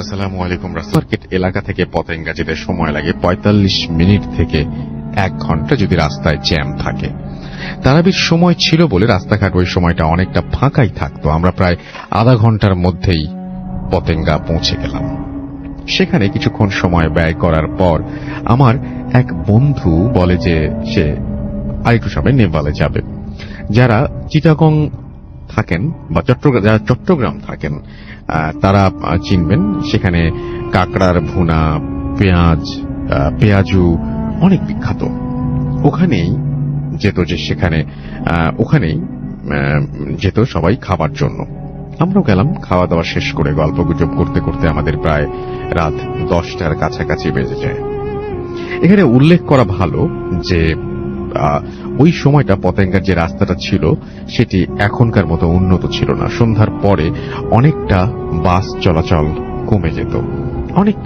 আসসালামু আলাইকুম। রাস্তা মার্কেট এলাকা থেকে পতেঙ্গা যেতে সময় লাগে ৪৫ মিনিট থেকে ১ ঘন্টা যদি রাস্তায় জ্যাম থাকে। তারাবির সময় ছিল বলে রাস্তাঘাট ওই সময়টা অনেকটা ফাঁকাই থাকতো। আমরা প্রায় আধা ঘন্টার মধ্যেই পতেঙ্গা পৌঁছে গেলাম। সেখানে কিছুক্ষণ সময় ব্যয় করার পর আমার এক বন্ধু বলে যে সে আরেকটু সময় নেপালে যাবে। যারা চিটাগং থাকেন বা যারা চট্টগ্রাম থাকেন তারা চিনবেন, সেখানে কাঁকড়ার ভুনা, পেঁয়াজু অনেক বিখ্যাত। ওখানেই যেত সবাই খাবার জন্য। আমরাও গেলাম। খাওয়া দাওয়া শেষ করে গল্পগুজব করতে করতে আমাদের প্রায় রাত 10টার কাছাকাছি বেজে যায়। এখানে উল্লেখ করা ভালো যে ওই সময়টা পতেঙ্গার যে রাস্তাটা ছিল সেটি এখনকার মতো উন্নত ছিল না। সন্ধ্যার পরে অনেকটা বাস চলাচল কমে যেত, অনেক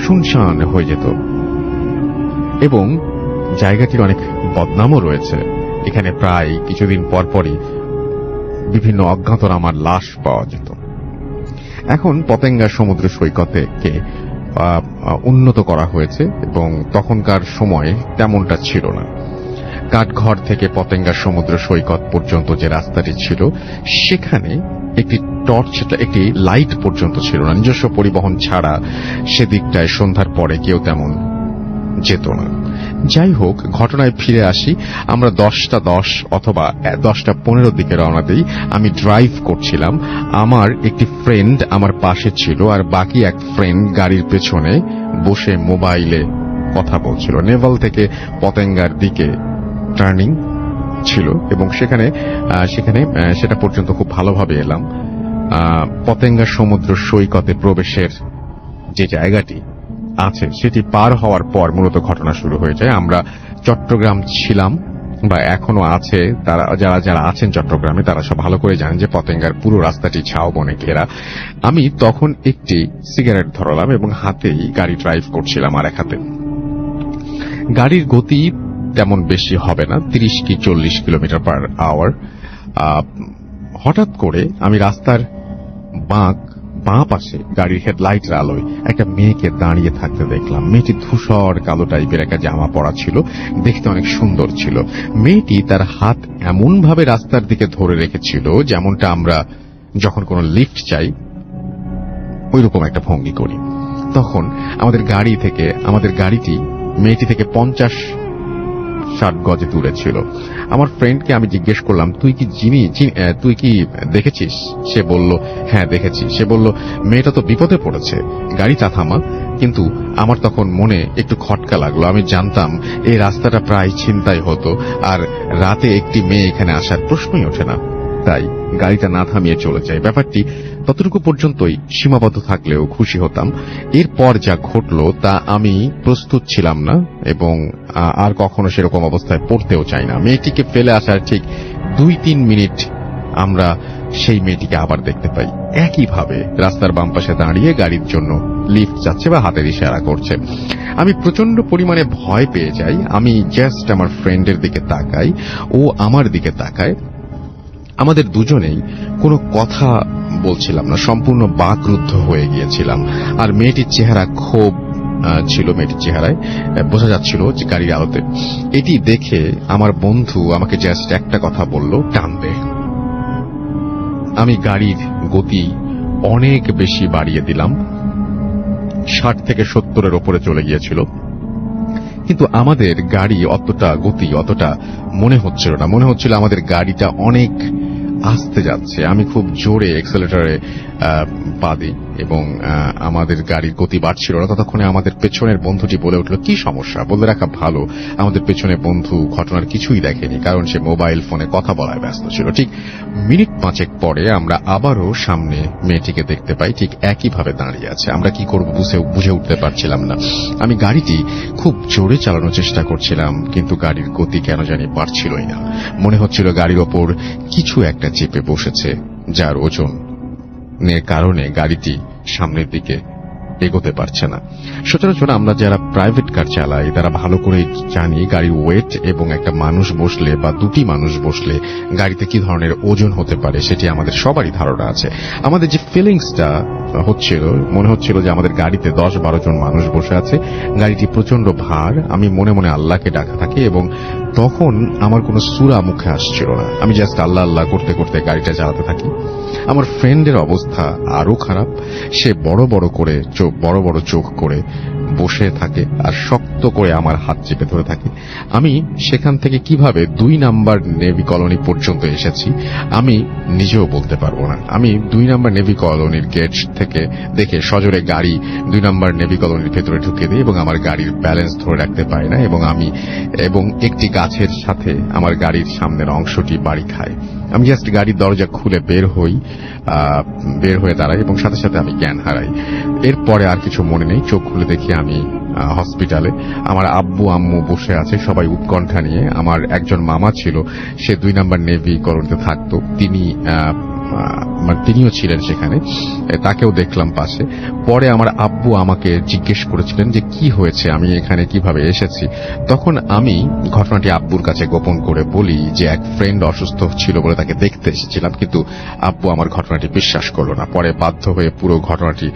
শুনশান হয়ে যেত এবং জায়গাটির অনেক বদনামও রয়েছে। এখানে প্রায় কিছুদিন পর পরই বিভিন্ন অজ্ঞাতনামার লাশ পাওয়া যেত। এখন পতেঙ্গা সমুদ্র সৈকতকে উন্নত করা হয়েছে এবং তখনকার সময়ে তেমনটা ছিল না। কাঠঘর থেকে পতেঙ্গা সমুদ্র সৈকত পর্যন্ত যে রাস্তাটি ছিল সেখানে একটি লাইট পর্যন্ত ছিল না। নিজস্ব পরিবহন ছাড়া সেদিকটায় সন্ধ্যার পরে কেউ তেমন যেত না। যাই হোক, ঘটনায় ফিরে আসি। আমরা 10:10 অথবা 10:15 দিকে রওনা দিই। আমি ড্রাইভ করছিলাম, আমার একটি ফ্রেন্ড আমার পাশে ছিল আর বাকি এক ফ্রেন্ড গাড়ির পেছনে বসে মোবাইলে কথা বলছিল। নেভাল থেকে পতেঙ্গার দিকে টার্নিং ছিল এবং সেটা পর্যন্ত খুব ভালোভাবে এলাম। পতেঙ্গা সমুদ্র সৈকতে প্রবেশের যে জায়গাটি আছে সেটি পার হওয়ার পর মূলত ঘটনা শুরু হয়ে যায়। আমরা চট্টগ্রাম ছিলাম বা এখনো আছে, তারা যারা আছেন চট্টগ্রামে তারা সব ভালো করে জানেন যে পতেঙ্গার পুরো রাস্তাটি ঝাউবনে ঘেরা। আমি তখন একটি সিগারেট ধরালাম এবং হাতেই গাড়ি ড্রাইভ করছিলাম আর এক হাতে। গাড়ির গতি তেমন বেশি হবে না, 30 কি 40 কিলোমিটার পার আওয়ার। হঠাৎ করে আমি রাস্তার বাঁ পাশে গাড়ির হেডলাইটের আলোয় একটা মেয়েকে দাঁড়িয়ে থাকতে দেখলাম। মেয়েটি ধূসর কালো টাইপের একটা জামা পরা ছিল, দেখতে অনেক সুন্দর ছিল। মেয়েটি তার হাত এমন ভাবে রাস্তার দিকে ধরে রেখেছিল যেমনটা আমরা যখন কোনো লিফট চাই ওইরকম একটা ভঙ্গি করি। তখন আমাদের গাড়িটি মেয়েটি থেকে 50-60 গজে দূরে ছিল। আমার ফ্রেন্ডকে আমি জিজ্ঞেস করলাম, তুই কি দেখেছিস? সে বলল, হ্যাঁ দেখেছি। সে বলল, মেয়েটা তো বিপদে পড়েছে, গাড়িটা থামা। কিন্তু আমার তখন মনে একটু খটকা লাগলো। আমি জানতাম এই রাস্তাটা প্রায় ছিনতাই হতো আর রাতে একটি মেয়ে এখানে আসার প্রশ্নই ওঠে না। তাই গাড়িটা না থামিয়ে চলে যায়। ব্যাপারটি ততটুকু পর্যন্তই সীমাবদ্ধ থাকলেও খুশি হতাম। এরপর যা ঘটলো তা আমি প্রস্তুত ছিলাম না এবং আর কখনো সেরকম অবস্থায় পড়তেও চাই না। মেয়েটিকে ফেলে আসার ঠিক 2-3 মিনিট আমরা সেই মেয়েটিকে আবার দেখতে পাই, একইভাবে রাস্তার বাম পাশে দাঁড়িয়ে গাড়ির জন্য লিফট যাচ্ছে বা হাতের ইশারা করছে। আমি প্রচন্ড পরিমাণে ভয় পেয়ে যাই। আমি জাস্ট আমার ফ্রেন্ডের দিকে তাকাই, ও আমার দিকে তাকায়। আমাদের দুজনেই কোনো কথা বলছিলাম না, সম্পূর্ণ বাকরুদ্ধ হয়ে গিয়েছিলাম। আর মেয়েটির চেহারা ক্ষোভ ছিল, মেয়েটির চেহারায় বোঝা যাচ্ছিল যে গাড়ির আলোতে। এটি দেখে আমার বন্ধু আমাকে জাস্ট একটা কথা বলল, টান দে। আমি গাড়ির গতি অনেক বেশি বাড়িয়ে দিলাম, 60 থেকে 70-এর ওপরে চলে গিয়েছিল। কিন্তু আমাদের গাড়ি অতটা মনে হচ্ছিল না। মনে হচ্ছিল আমাদের গাড়িটা অনেক আস্তে যাচ্ছে। আমি খুব জোরে এক্সেলেটরে পা দিই এবং আমাদের গাড়ির গতি বাড়ছিল না। ততক্ষণে আমাদের পেছনের বন্ধুটি বলে উঠল, কি সমস্যা? বলে রাখা ভালো, আমাদের পেছনের বন্ধু ঘটনার কিছুই দেখেনি, কারণ সে মোবাইল ফোনে কথা বলায় ব্যস্ত ছিল। ঠিক মিনিট 5 পরে আমরা আবারও সামনে মেয়েটিকে দেখতে পাই, ঠিক একইভাবে দাঁড়িয়ে আছে। আমরা কি করব বুঝে উঠতে পারছিলাম না। আমি গাড়িটি খুব জোরে চালানোর চেষ্টা করছিলাম, কিন্তু গাড়ির গতি কেন জানি বাড়ছিলই না। মনে হচ্ছিল গাড়ির ওপর কিছু একটা চেপে বসেছে, যার ওজনের কারণে গাড়িটি সামনের দিকে এগোতে পারছে না। সচরাচর আমরা যারা প্রাইভেট কার চালাই তারা ভালো করে জানি গাড়ির ওয়েট এবং একটা মানুষ বসলে বা দুটি মানুষ বসলে গাড়িতে কি ধরনের ওজন হতে পারে সেটি আমাদের সবারই ধারণা আছে। আমাদের যে ফিলিংসটা হচ্ছিল, মনে হচ্ছিল যে আমাদের গাড়িতে 10-12 জন মানুষ বসে আছে, গাড়িটি প্রচন্ড ভার। আমি মনে মনে আল্লাহকে ডাকা থাকি এবং তখন আমার কোনো সূরা মুখে আসছিল না, আমি জাস্ট আল্লাহ আল্লাহ করতে করতে গাড়িটা চালাতে থাকি। আমার ফ্রেন্ডের অবস্থা আরো খারাপ, সে বড় বড় চোখ করে বসে থাকে আর শক্ত করে আমার হাত চেপে ধরে থাকে। আমি সেখান থেকে কিভাবে 2 নাম্বার নেভি কলোনি পর্যন্ত এসেছি আমি নিজেও বলতে পারবো না। আমি 2 নাম্বার নেভি কলোনির গেট থেকে দেখে সজোরে গাড়ি 2 নাম্বার নেভি কলোনির ভেতরে ঢুকে দিই এবং আমার গাড়ির ব্যালেন্স ধরে রাখতে পারি না এবং একটি গাছের সাথে আমার গাড়ির সামনের অংশটি বাড়ি খায়। আমি জাস্ট গাড়ির দরজা খুলে বের হয়ে দাঁড়াই এবং সাথে সাথে আমি জ্ঞান হারাই। এরপরে আর কিছু মনে নেই। চোখ খুলে দেখি আমি হসপিটালে। আমার আব্বু আম্মু বসে আছে সবাই উৎকণ্ঠা নিয়ে। আমার একজন মামা ছিল, সে 2 নাম্বার নেভি কলোনিতে থাকতো, তিনিও ছিলেন সেখানে, তাকেও দেখলাম পাশে। পরে আমার আব্বু আমাকে জিজ্ঞেস করেছিলেন যে কি হয়েছে, আমি এখানে কিভাবে এসেছি। তখন আমি ঘটনাটি আব্বুর কাছে গোপন করে বলি যে এক ফ্রেন্ড অসুস্থ ছিল বলে তাকে দেখতে এসেছিলাম, কিন্তু আব্বু আমার ঘটনাটি বিশ্বাস করলো না। পরে বাধ্য হয়ে পুরো ঘটনাটি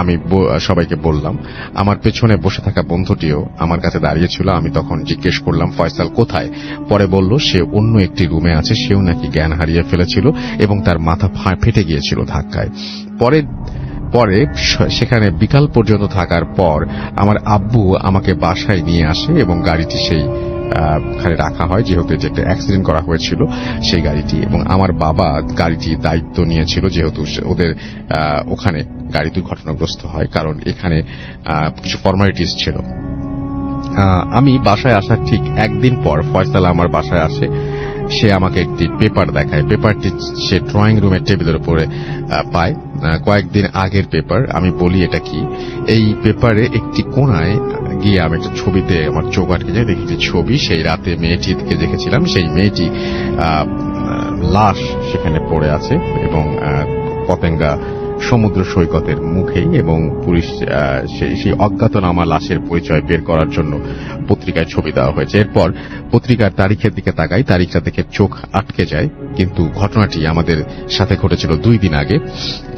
আমি সবাইকে বললাম। আমার পেছনে বসে থাকা বন্ধুটিও আমার কাছে দাঁড়িয়েছিল। আমি তখন জিজ্ঞেস করলাম ফয়সাল কোথায়। পরে বলল সে অন্য একটি রুমে আছে, সেও নাকি জ্ঞান হারিয়ে ফেলেছিল এবং তার মাথা ফেটে গিয়েছিল ধাক্কায়। পরে সেখানে বিকাল পর্যন্ত থাকার পর আমার আব্বু আমাকে বাসায় নিয়ে আসে এবং গাড়িটি সেই রাখা হয়, যেহেতু একটা অ্যাক্সিডেন্ট করা হয়েছিল সেই গাড়িটি, এবং আমার বাবা গাড়িটির দায়িত্ব নিয়েছিল যেহেতু ওদের ওখানে গাড়ি দুর্ঘটনাগ্রস্ত হয়, কারণ এখানে কিছু ফর্মালিটিস ছিল। আমি বাসায় আসার ঠিক একদিন পর ফয়সাল আমার বাসায় আসে। সে আমাকে একটি পেপার দেখায়। পেপারটি সে ড্রয়িং রুমের টেবিলের উপরে পায়, কয়েকদিন আগের পেপার। আমি বলি এটা কি। এই পেপারে একটি কোণায় গিয়ে আমি একটা ছবিতে আমার চোখ আটকে যায়। দেখি যে ছবি, সেই রাতে মেয়েটিকে দেখেছিলাম, সেই মেয়েটি লাশ সেখানে পড়ে আছে এবং পতেঙ্গা সমুদ্র সৈকতের মুখেই, এবং পুলিশ সেই অজ্ঞাতনামা লাশের পরিচয় বের করার জন্য পত্রিকায় ছবি দেওয়া হয়েছে। এরপর পত্রিকার তারিখের দিকে তাকাই, তারিখটা দেখে চোখ আটকে যায়, কিন্তু ঘটনাটি আমাদের সাথে ঘটেছিল 2 দিন আগে।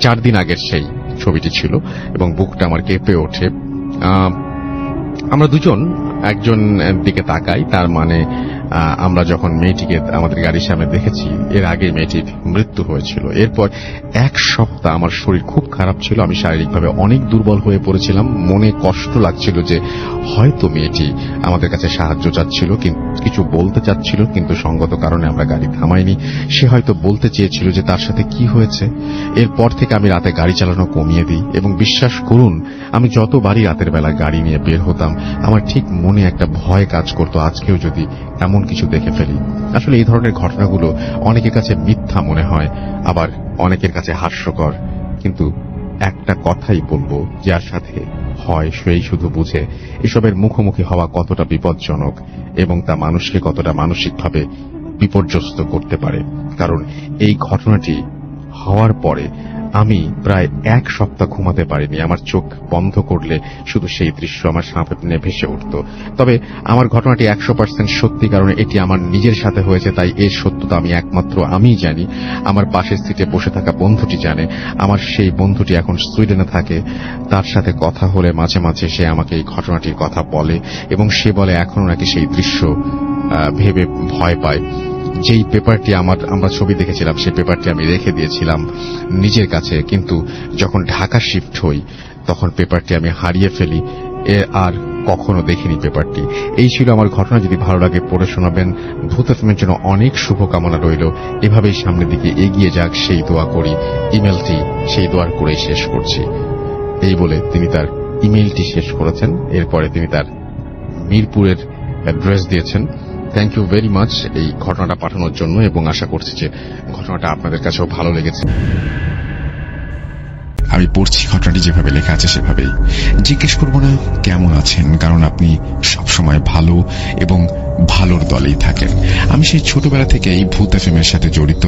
4 দিন আগের সেই ছবিটি ছিল এবং বুকটা আমার কেঁপে ওঠে। আমরা দুজন একজন দিকে তাকাই, তার মানে আমরা যখন মেয়েটিকে আমাদের গাড়ির সামনে দেখেছি এর আগে মেয়েটির মৃত্যু হয়েছিল। এরপর 1 সপ্তাহ আমার শরীর খুব খারাপ ছিল, আমি শারীরিকভাবে অনেক দুর্বল হয়ে পড়েছিলাম। মনে কষ্ট লাগছিল যে হয়তো মেয়েটি আমাদের কাছে সাহায্য চাচ্ছিল, কিছু বলতে চাচ্ছিল, কিন্তু সঙ্গত কারণে আমরা গাড়ি থামাইনি। সে হয়তো বলতে চেয়েছিল যে তার সাথে কি হয়েছে। এরপর থেকে আমি রাতে গাড়ি চালানো কমিয়ে দিই এবং বিশ্বাস করুন আমি যতবারই রাতের বেলা গাড়ি নিয়ে বের হতাম আমার ঠিক মনে একটা ভয় কাজ করতো, আজকেও যদি এমন কিছু দেখে ফেলি। আসলে এই ধরনের ঘটনাগুলো অনেকের কাছে মিথ্যা মনে হয়, আবার অনেকের কাছে হাস্যকর, কিন্তু একটা কথাই বলবো, যার সাথে হয় সেই শুধু বুঝে এসবের মুখোমুখি হওয়া কতটা বিপজ্জনক এবং তা মানুষকে কতটা মানসিকভাবে বিপর্যস্ত করতে পারে। কারণ এই ঘটনাটি হওয়ার পরে আমি প্রায় 1 সপ্তাহ ঘুমাতে পারিনি। আমার চোখ বন্ধ করলে শুধু সেই দৃশ্য আমার সামনে ভেসে উঠত। তবে আমার ঘটনাটি 100% সত্যি, কারণ এটি আমার নিজের সাথে হয়েছে, তাই এর সত্যতা আমি একমাত্র আমিই জানি। আমার পাশের সিটে বসে থাকা বন্ধুটি জানে। আমার সেই বন্ধুটি এখন সুইডেনে থাকে। তার সাথে কথা হলে মাঝে মাঝে সে আমাকে এই ঘটনাটির কথা বলে এবং সে বলে এখনো নাকি সেই দৃশ্য ভেবে ভয় পায়। যেই পেপারটি আমরা ছবি দেখেছিলাম সেই পেপারটি আমি রেখে দিয়েছিলাম নিজের কাছে, কিন্তু যখন ঢাকা শিফট হই তখন পেপারটি আমি হারিয়ে ফেলি, আর কখনো দেখিনি পেপারটি। এই ছিল আমার ঘটনা। যদি ভালো লাগে পড়ে শোনাবেন। ভূত এফএমের জন্য অনেক শুভকামনা রইল। এভাবেই সামনের দিকে এগিয়ে যাক সেই দোয়া করি। ইমেলটি সেই দোয়ার করেই শেষ করছি। এই বলে তিনি তার ইমেলটি শেষ করেছেন। এরপরে তিনি তার মিরপুরের অ্যাড্রেস দিয়েছেন। থ্যাংক ইউ ভেরি মাচ এই ঘটনাটা পাঠানোর জন্য, এবং আশা করছি যে ঘটনাটা আপনাদের কাছেও ভালো লেগেছে। আমি পড়ছি ঘটনাটি যেভাবে লেখা আছে সেভাবেই। জিজ্ঞেস করব না কেমন আছেন, কারণ আপনি সবসময় ভালো এবং ভালোর দলেই থাকেন। আমি সেই ছোটবেলা থেকেই ভূত এফএম এর সাথে জড়িত।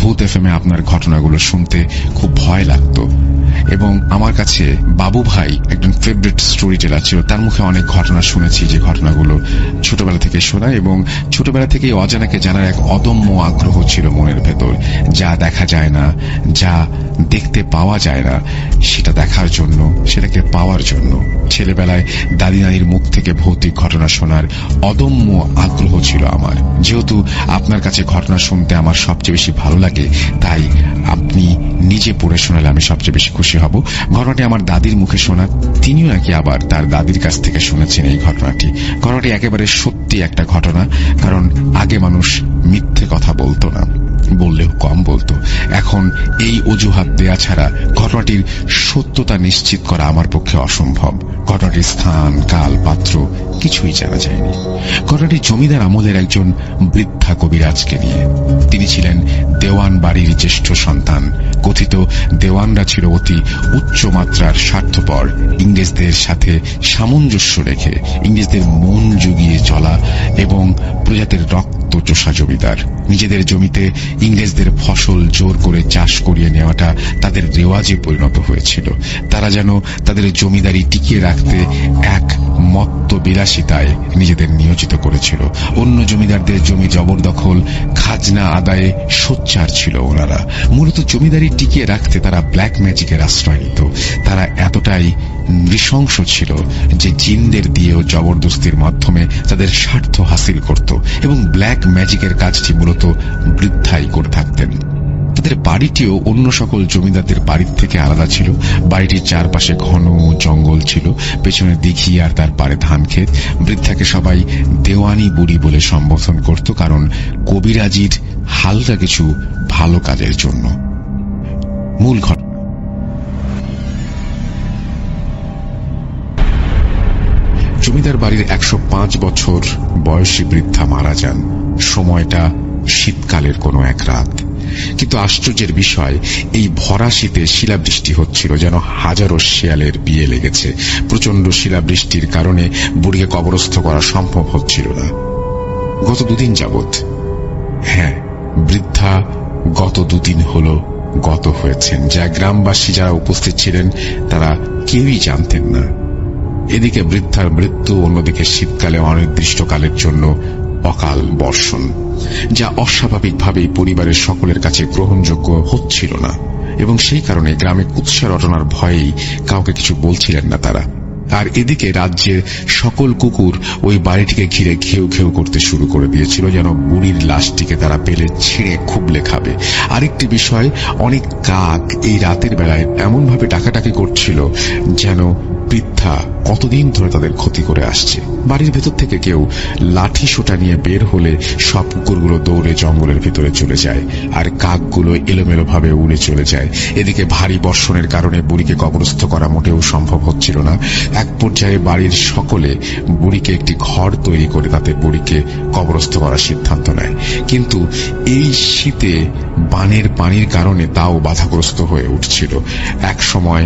ভূত এফএম এ আপনার ঘটনাগুলো শুনতে খুব ভয় লাগতো। এবং আমার কাছে বাবু ভাই একজন ফেভারিট স্টোরি টেলার ছিল। তার মুখে অনেক ঘটনা শুনেছি, যে ঘটনাগুলো ছোটবেলা থেকে শোনা, এবং ছোটবেলা থেকে অজানাকে জানার এক অদম্য আগ্রহ ছিল মনের ভেতর। যা দেখা যায় না, যা দেখতে পাওয়া যায় না, সেটা দেখার জন্য, সেটাকে পাওয়ার জন্য ছেলেবেলায় দাদি নানির মুখ থেকে ভৌতিক ঘটনা শোনার অদম্য আগ্রহ ছিল আমার। যেহেতু আপনার কাছে ঘটনা শুনতে আমার সবচেয়ে বেশি ভালো লাগে, তাই আপনি নিজে পড়ে শোনালে আমি সবচেয়ে বেশি খুশি হব। ঘটনাটি আমার দাদির মুখে শোনা, তিনিও নাকি আবার তার দাদির কাছ থেকে শুনেছেন এই ঘটনাটি। ঘটনাটি একেবারে সত্যি একটা ঘটনা, কারণ আগে মানুষ মিথ্যে কথা বলতো না, বললেও কম বলতো। এখন এই অজুহাত দেয়া ছাড়া ঘটনাটির সত্যতা নিশ্চিত করা আমার পক্ষে অসম্ভব। ঘটনাটির স্থান, কাল, পাত্র কিছুই জানা যায়নি। ঘটনাটি জমিদার আমলের একজন বৃদ্ধা কবিরাজকে নিয়ে। তিনি ছিলেন দেওয়ান বাড়ির জ্যেষ্ঠ সন্তান। কথিত দেওয়ানরা ছিল অতি উচ্চ মাত্রার স্বার্থপর, ইংরেজদের সাথে সামঞ্জস্য রেখে ইংরেজদের মন জুগিয়ে চলা এবং প্রজাদের রক্ত চোষা জমিদার। নিজেদের জমিতে ইংরেজদের ফসল জোর করে চাষ করিয়ে নেওয়াটা তাদের রেওয়াজে পরিণত হয়েছিল। তারা যেন তাদের জমিদারি টিকিয়ে রাখতে এক মত্ত বিলাসিতায় নিজেদের নিয়োজিত করেছিল। অন্য জমিদারদের জমি জবরদখল, খাজনা আদায়ে সোচ্চার ছিল ওনারা। মূলত জমিদারি টিকিয়ে রাখতে তারা ব্ল্যাক ম্যাজিকের আশ্রয় নিত। তারা এতটাই নৃশংস ছিল যে জিনদের দিয়েও জবরদস্তির মাধ্যমে তাদের স্বার্থ হাসিল করত, এবং ব্ল্যাক ম্যাজিকের কাজটি মূলত বৃদ্ধাই করে থাকতেন। তাদের বাড়িটিও অন্য সকল জমিদারদের বাড়ির থেকে আলাদা ছিল। বাড়িটির চারপাশে ঘন জঙ্গল ছিল, পেছনে দিঘি আর তার পারে ধান ক্ষেত। বৃদ্ধাকে সবাই দেওয়ানি বুড়ি বলে সম্বোধন করত, কারণ কবিরাজির হালকা কিছু ভালো কাজের জন্য। মূল ঘটনা, জমিদার বাড়ির 105 বছর বয়সী বৃদ্ধা মারা যান। সময়টা শীতকালের কোনো এক রাত। কিন্তু আশ্চর্যের বিষয়, এই ভরা শীতে শিলাবৃষ্টি হচ্ছিল, যেন হাজারো শেয়ালের বিয়ে লেগেছে। প্রচন্ড শিলাবৃষ্টির কারণে বুড়িকে কবরস্থ করা সম্ভব হচ্ছিল না। গত দুদিন যাবৎ, হ্যাঁ, বৃদ্ধা গত দুদিন হলো গত হয়েছেন, যা গ্রামবাসী যারা উপস্থিত ছিলেন তারা কেউই জানতেন না। এদিকে বৃদ্ধার মৃত্যু, অন্যদিকে শীতকালে অনির্দিষ্টকালের জন্য অকাল বর্ষণ, যা অস্বাভাবিকভাবেই পরিবারের সকলের কাছে গ্রহণযোগ্য হচ্ছিল না, এবং সেই কারণে গ্রামে কুৎসা রটনার ভয়েই কাউকে কিছু বলছিলেন না তারা। আর এদিকে রাজ্যের সকল কুকুর ওই বাড়িটিকে ঘিরে ঘেউ ঘেউ করতে শুরু করে দিয়েছিল, যেন বুড়ির লাশটিকে তারা পেলে ছিঁড়ে খুবলে খাবে। আরেকটি বিষয়, অনেক কাক এই রাতের বেলায় এমনভাবে ডাকাডাকি করছিল যেন বৃদ্ধা কতদিন ধরে তাদের ক্ষতি করে আসছে। বাড়ির ভেতর থেকে কেউ লাঠি সোটা নিয়ে বের হলে সব কুকুরগুলো দৌড়ে জঙ্গলের ভিতরে চলে যায়, আর কাকগুলো এলোমেলো ভাবে উড়ে চলে যায়। এদিকে ভারী বর্ষণের কারণে বুড়িকে কবরস্থ করা মোটেও সম্ভব হচ্ছিল না। এক পর্যায়ে বাড়ির সকলে বুড়িকে একটি ঘর তৈরি করে তাতে বুড়িকে কবরস্থ করার সিদ্ধান্ত নেয়। কিন্তু এই শীতে বানের পানির কারণে তাও বাধাগ্রস্ত হয়ে উঠছিল। এক সময়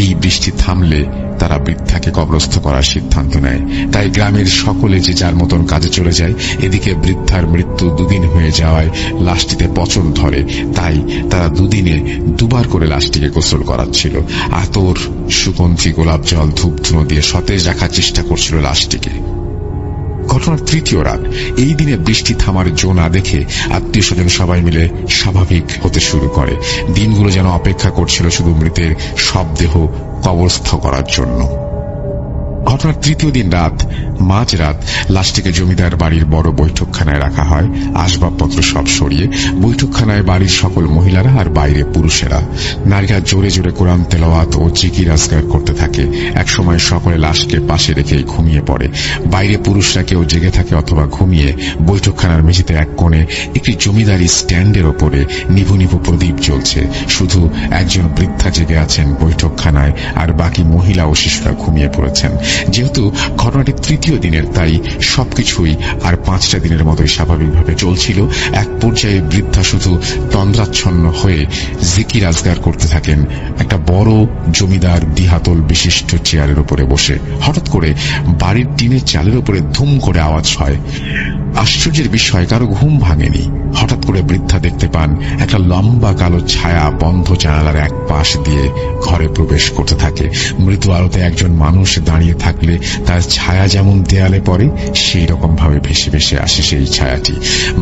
এই বৃষ্টি থামলে তারা বৃদ্ধাকে কবরস্থ করার সিদ্ধান্ত নেয়। তাই গ্রামের সকলে যে যার মতন কাজে চলে যায়। এদিকে বৃদ্ধার মৃত্যু দুদিন হয়ে যাওয়ায় লাশটিতে পচন ধরে, তাই তারা দুদিনে দুবার করে লাশটিকে গোসল করাচ্ছিল। আতর, সুগন্ধি, গোলাপ জল, ধূপ ধুনো দিয়ে সতেজ রাখার চেষ্টা করছিল লাশটিকে। ঘটনার তৃতীয় রাত। এই দিনে বৃষ্টি থামার জো না দেখে আত্মীয় স্বজন সবাই মিলে স্বাভাবিক হতে শুরু করে। দিনগুলো যেন অপেক্ষা করছিল শুধু মৃতের শবদেহ কবরস্থ করার জন্য। ঘটনার তৃতীয় দিন রাত, মাঝরাত, লাশটিকে জমিদার বাড়ির বড় বৈঠকখানায় রাখা হয়। আসবাবপত্র সব সরিয়ে বৈঠকখানায় বাড়ির সকল মহিলারা আর বাইরে পুরুষেরা। নারীরা জোরে জোরে কোরআন তেলাওয়াত ও জিকির আজকার করতে থাকে। একসময় সকলে লাশকে পাশে রেখেই ঘুমিয়ে পড়ে। বাইরে পুরুষরা কেউ জেগে থাকে অথবা ঘুমিয়ে। বৈঠকখানার মেঝেতে এক কোণে একটি জমিদারি স্ট্যান্ডের ওপরে নিভু নিভু প্রদীপ জ্বলছে। শুধু একজন বৃদ্ধা জেগে আছেন বৈঠকখানায়, আর বাকি মহিলা ও শিশুরা ঘুমিয়ে পড়েছেন। যেহেতু ঘটনাটি তৃতীয় দিনের, তাই সবকিছুই আর 5টা দিনের মতোই স্বাভাবিকভাবে চলছিল। এক পর্যায়ে বৃদ্ধা শুধু তন্দ্রাচ্ছন্ন হয়ে জিকির আজগার করতে থাকেন একটা বড় জমিদার দ্বিহাতল বিশিষ্ট চেয়ারের উপরে বসে। হঠাৎ করে বাড়ির টিনের চালের উপরে ধুম করে আওয়াজ হয়, আশ্চর্যের বিষয় কারো ঘুম ভাঙেনি। হঠাৎ করে বৃদ্ধা দেখতে পান একটা লম্বা কালো ছায়া বন্ধ জানালার এক পাশ দিয়ে ঘরে প্রবেশ করতে থাকে। মৃদু আলোতে একজন মানুষ দাঁড়িয়ে থাকলে তার ছায়া যেমন দেয়ালে পড়ে, সেই রকম ভাবে ভেসে ভেসে আসে সেই ছায়াটি।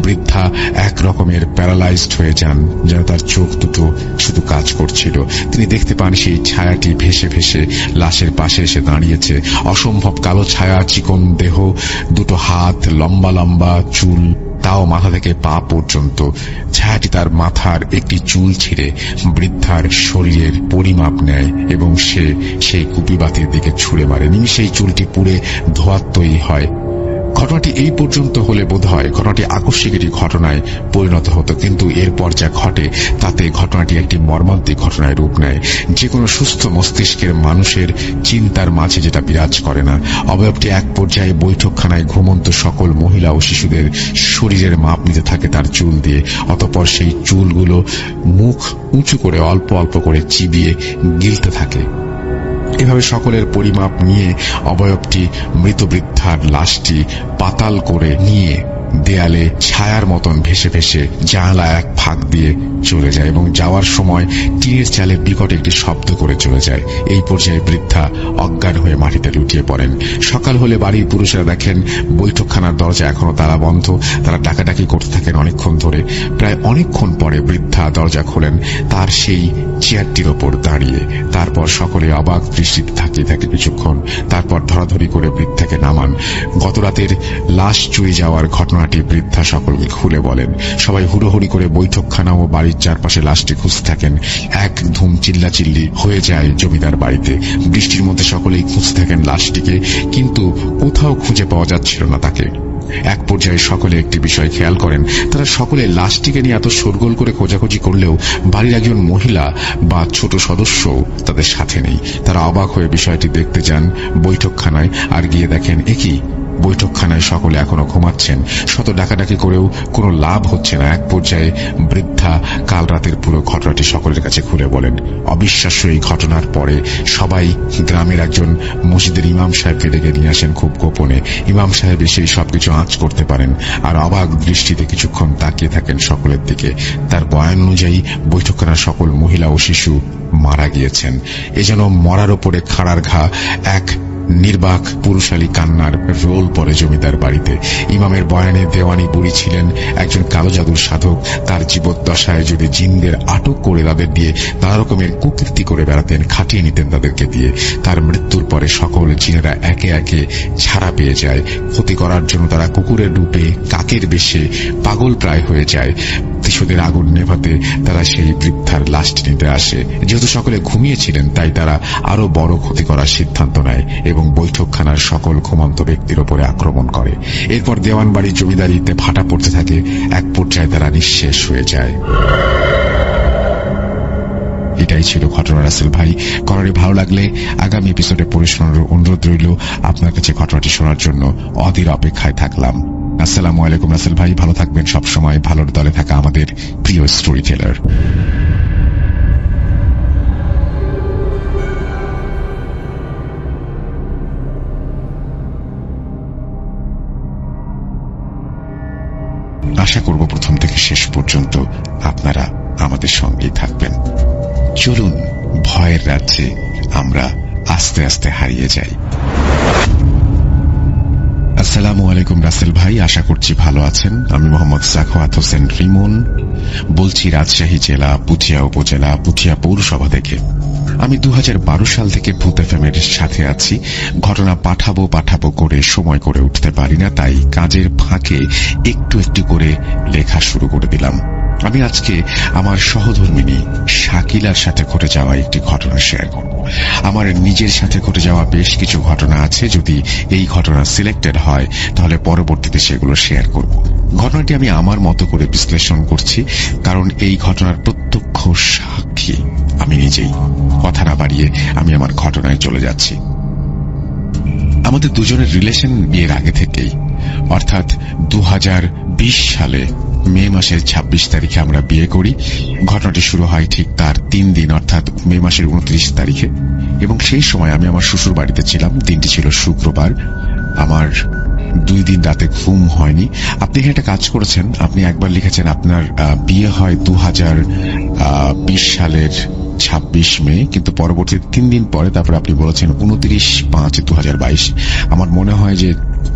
বৃদ্ধা এক রকমের প্যারালাইজড হয়ে যান, যেন তার চোখ দুটো শুধু কাজ করছিল। তিনি দেখতে পান সেই ছায়াটি ভেসে ভেসে লাশের পাশে এসে দাঁড়িয়েছে। অসম্ভব কালো ছায়া, চিকন দেহ, দুটো হাত, লম্বা লম্বা চুল, তাও মাথা থেকে পা পর্যন্ত। ছায়াটি তার মাথার একটি চুল ছিঁড়ে বৃদ্ধার শরীরের পরিমাপ নেয় এবং সে সেই কুপিবাতির দিকে ছুঁড়ে মারে। নিমিষে সেই চুলটি পুড়ে ধোঁয়াত্মই হয়। ঘটনাটি এই পর্যন্ত হলে বোধহয় ঘটনাটি আকস্মিক একটি ঘটনায় পরিণত হতো, কিন্তু এরপর যা ঘটে তাতে ঘটনাটি একটি মর্মান্তিক ঘটনায় রূপ নেয়। যে কোনো সুস্থ মস্তিষ্কের মানুষের চিন্তার মাঝে যেটা বিরাজ করে না। অবয়বটি এক পর্যায়ে বৈঠকখানায় ঘুমন্ত সকল মহিলা ও শিশুদের শরীরের মাপ নিতে থাকে তার চুল দিয়ে। অতঃপর সেই চুলগুলো মুখ উঁচু করে অল্প অল্প করে চিবিয়ে গিলতে থাকে। এভাবে সকলের পরিমাপ নিয়ে অবয়বটি মৃত বৃদ্ধার লাশটি পাতাল করে নিয়ে দেয়ালে ছায়ার মতন ভেসে ভেসে জানালা এক ফাঁক দিয়ে চলে যায় এবং যাওয়ার সময় টিনের চালে বিকট একটি শব্দ করে চলে যায়। এই পর্যায়ে বৃদ্ধা অজ্ঞান হয়ে মাটিতে লুটিয়ে পড়েন। সকাল হলে বাড়ির পুরুষেরা দেখেন বৈঠকখানার দরজা এখনো তালা বন্ধ। তারা ডাকাডাকি করতে থাকেন অনেকক্ষণ ধরে। প্রায় অনেকক্ষণ পরে বৃদ্ধা দরজা খোলেন, তার সেই চেয়ারটির ওপর দাঁড়িয়ে। তারপর সকলে অবাক দৃষ্টিতে তাকিয়ে থাকে কিছুক্ষণ। তারপর ধরাধরি করে বৃদ্ধাকে নামান। গতরাতের লাশ চুরি যাওয়ার ঘটনাটি বৃদ্ধা সকলকে খুলে বলেন। সবাই হুড়োহুড়ি করে বৈঠকখানা ও বাড়ির চারপাশে লাশটি খুঁজতে থাকেন। এক ধুম চিল্লাচিল্লি হয়ে যায় জমিদার বাড়িতে। বৃষ্টির মধ্যে সকলেই খুঁজতে থাকেন লাশটিকে, কিন্তু কোথাও খুঁজে পাওয়া যাচ্ছিল না তাকে। এক পর্যায়ে সকলে একটি বিষয় খেয়াল করেন। তারা সকলে লাশটিকে নিয়ে এত শোরগোল করে খোঁজাখুঁজি করলেও বাড়ির একজন মহিলা বা ছোট সদস্য তাদের সাথে নেই। তারা অবাক হয়ে বিষয়টি দেখতে যান বৈঠকখানায়, আর গিয়ে দেখেন একই বৈঠকখানায় সকলে এখনো ঘুমাচ্ছেন। শত ডাকাডাকি করেও কোনো লাভ হচ্ছে না। এক পর্যায়ে বৃদ্ধা কাল রাতের পুরো ঘটনাটি সকলের কাছে খুলে বলেন। অবিশ্বাস্য এই ঘটনার পরে সবাই গ্রামের একজন মসজিদের ইমাম সাহেবকে ডেকে নিয়ে আসেন খুব গোপনে। ইমাম সাহেব এসেই সবকিছু আঁচ করতে পারেন, আর অবাক দৃষ্টিতে কিছুক্ষণ তাকিয়ে থাকেন সকলের দিকে। তার বয়ান অনুযায়ী বৈঠকখানার সকল মহিলা ও শিশু মারা গিয়েছেন। এ যেন মরার ওপরে খাড়ার ঘা। এক নির্বাক পুরুষালী কান্নার রোল পড়ে জমিদার বাড়িতে। ইমামের বয়ানে দেওয়ানি বুড়ি ছিলেন একজন কালো জাদুর সাধক। তার জীবদ্দশায় যদি জিনদের আটক করে তাদের দিয়ে নানা রকমের কুকীর্তি করে বেড়াতেন, খাটিয়ে নিতেন তাদেরকে দিয়ে। তার মৃত্যুর পরে সকল জিনেরা একে একে ছাড়া পেয়ে যায়। ক্ষতি করার জন্য তারা কুকুরের রূপে, কাকের বেশে পাগল প্রায় হয়ে যায়। প্রতিশোধের আগুন নেভাতে তারা সেই বৃদ্ধার লাশটি নিতে আসে। যেহেতু সকলে ঘুমিয়েছিলেন, তাই তারা আরো বড় ক্ষতি করার সিদ্ধান্ত নেয় এবং বৈঠকখানার সকল ঘুমন্ত ব্যক্তির উপরে আক্রমণ করে। এরপর দেওয়ানবাড়ির জমিদারিতে ভাটা পড়তে থাকে। এক পর্যায়ে তারা নিঃশেষ হয়ে যায়। এটাই ছিল ঘটনা রাসেল ভাই। ঘটনাটি ভালো লাগলে আগামী এপিসোডে পরিশোনার অনুরোধ রইল। আপনার কাছে ঘটনাটি শোনার জন্য অধীর অপেক্ষায় থাকলাম। আসসালামু আলাইকুম রাসেল ভাই, ভালো থাকবেন সবসময়। ভালোর দলে থাকা আমাদের প্রিয় স্টোরি টেলার। আশা করব প্রথম থেকে শেষ পর্যন্ত আপনারা আমাদের সঙ্গেই থাকবেন। চলুন ভয়ের রাজ্যে আমরা আস্তে আস্তে হারিয়ে যাই। আসসালামু আলাইকুম রাসেল ভাই, আশা করছি ভালো আছেন। আমি মোহাম্মদ সাখাওয়াত হোসেন রিমন বলছি, রাজশাহী জেলা পুঠিয়া উপজেলা পুঠিয়া পৌরসভা থেকে। আমি 2012 সাল থেকে ভূত এফএমের সাথে আছি। ঘটনা পাঠাবো করে সময় করে উঠতে পারি না, তাই কাজের ফাঁকে একটু একটু করে লেখা শুরু করে দিলাম। আমি আজকে আমার সহধর্মিণী শাকিলার সাথে ঘটে যাওয়া একটি ঘটনা শেয়ার করব। আমার নিজের সাথে ঘটে যাওয়া বেশ কিছু ঘটনা আছে। যদি এই ঘটনা সিলেক্টেড হয় তাহলে পরবর্তীতে সেগুলো শেয়ার করব। ঘটনাটি আমি আমার মতো করে বিশ্লেষণ করছি, কারণ এই ঘটনার প্রত্যক্ষ সাক্ষী আমি নিজেই। কথা না বাড়িয়ে আমি আমার ঘটনায় চলে যাচ্ছি। আমাদের দুজনের রিলেশন বিয়ের আগে থেকেই, অর্থাৎ 2020 সালে মে মাসের 26 তারিখে আমরা বিয়ে করি। ঘটনাটি শুরু হয় ঠিক তার 3 দিন, অর্থাৎ মে মাসের 29 তারিখে। এবং সেই সময় আমি আমার শ্বশুর বাড়িতে ছিলাম। দিনটি ছিল শুক্রবার। আমার 2 দিন রাতে ঘুম হয়নি। আপনি এখানে একটা কাজ করেছেন, আপনি একবার লিখেছেন আপনার বিয়ে হয় 2020 সালের 26 মে, কিন্তু পরবর্তী 3 দিন পরে তারপরে আপনি বলেছেন 29/5/2022। আমার মনে হয় যে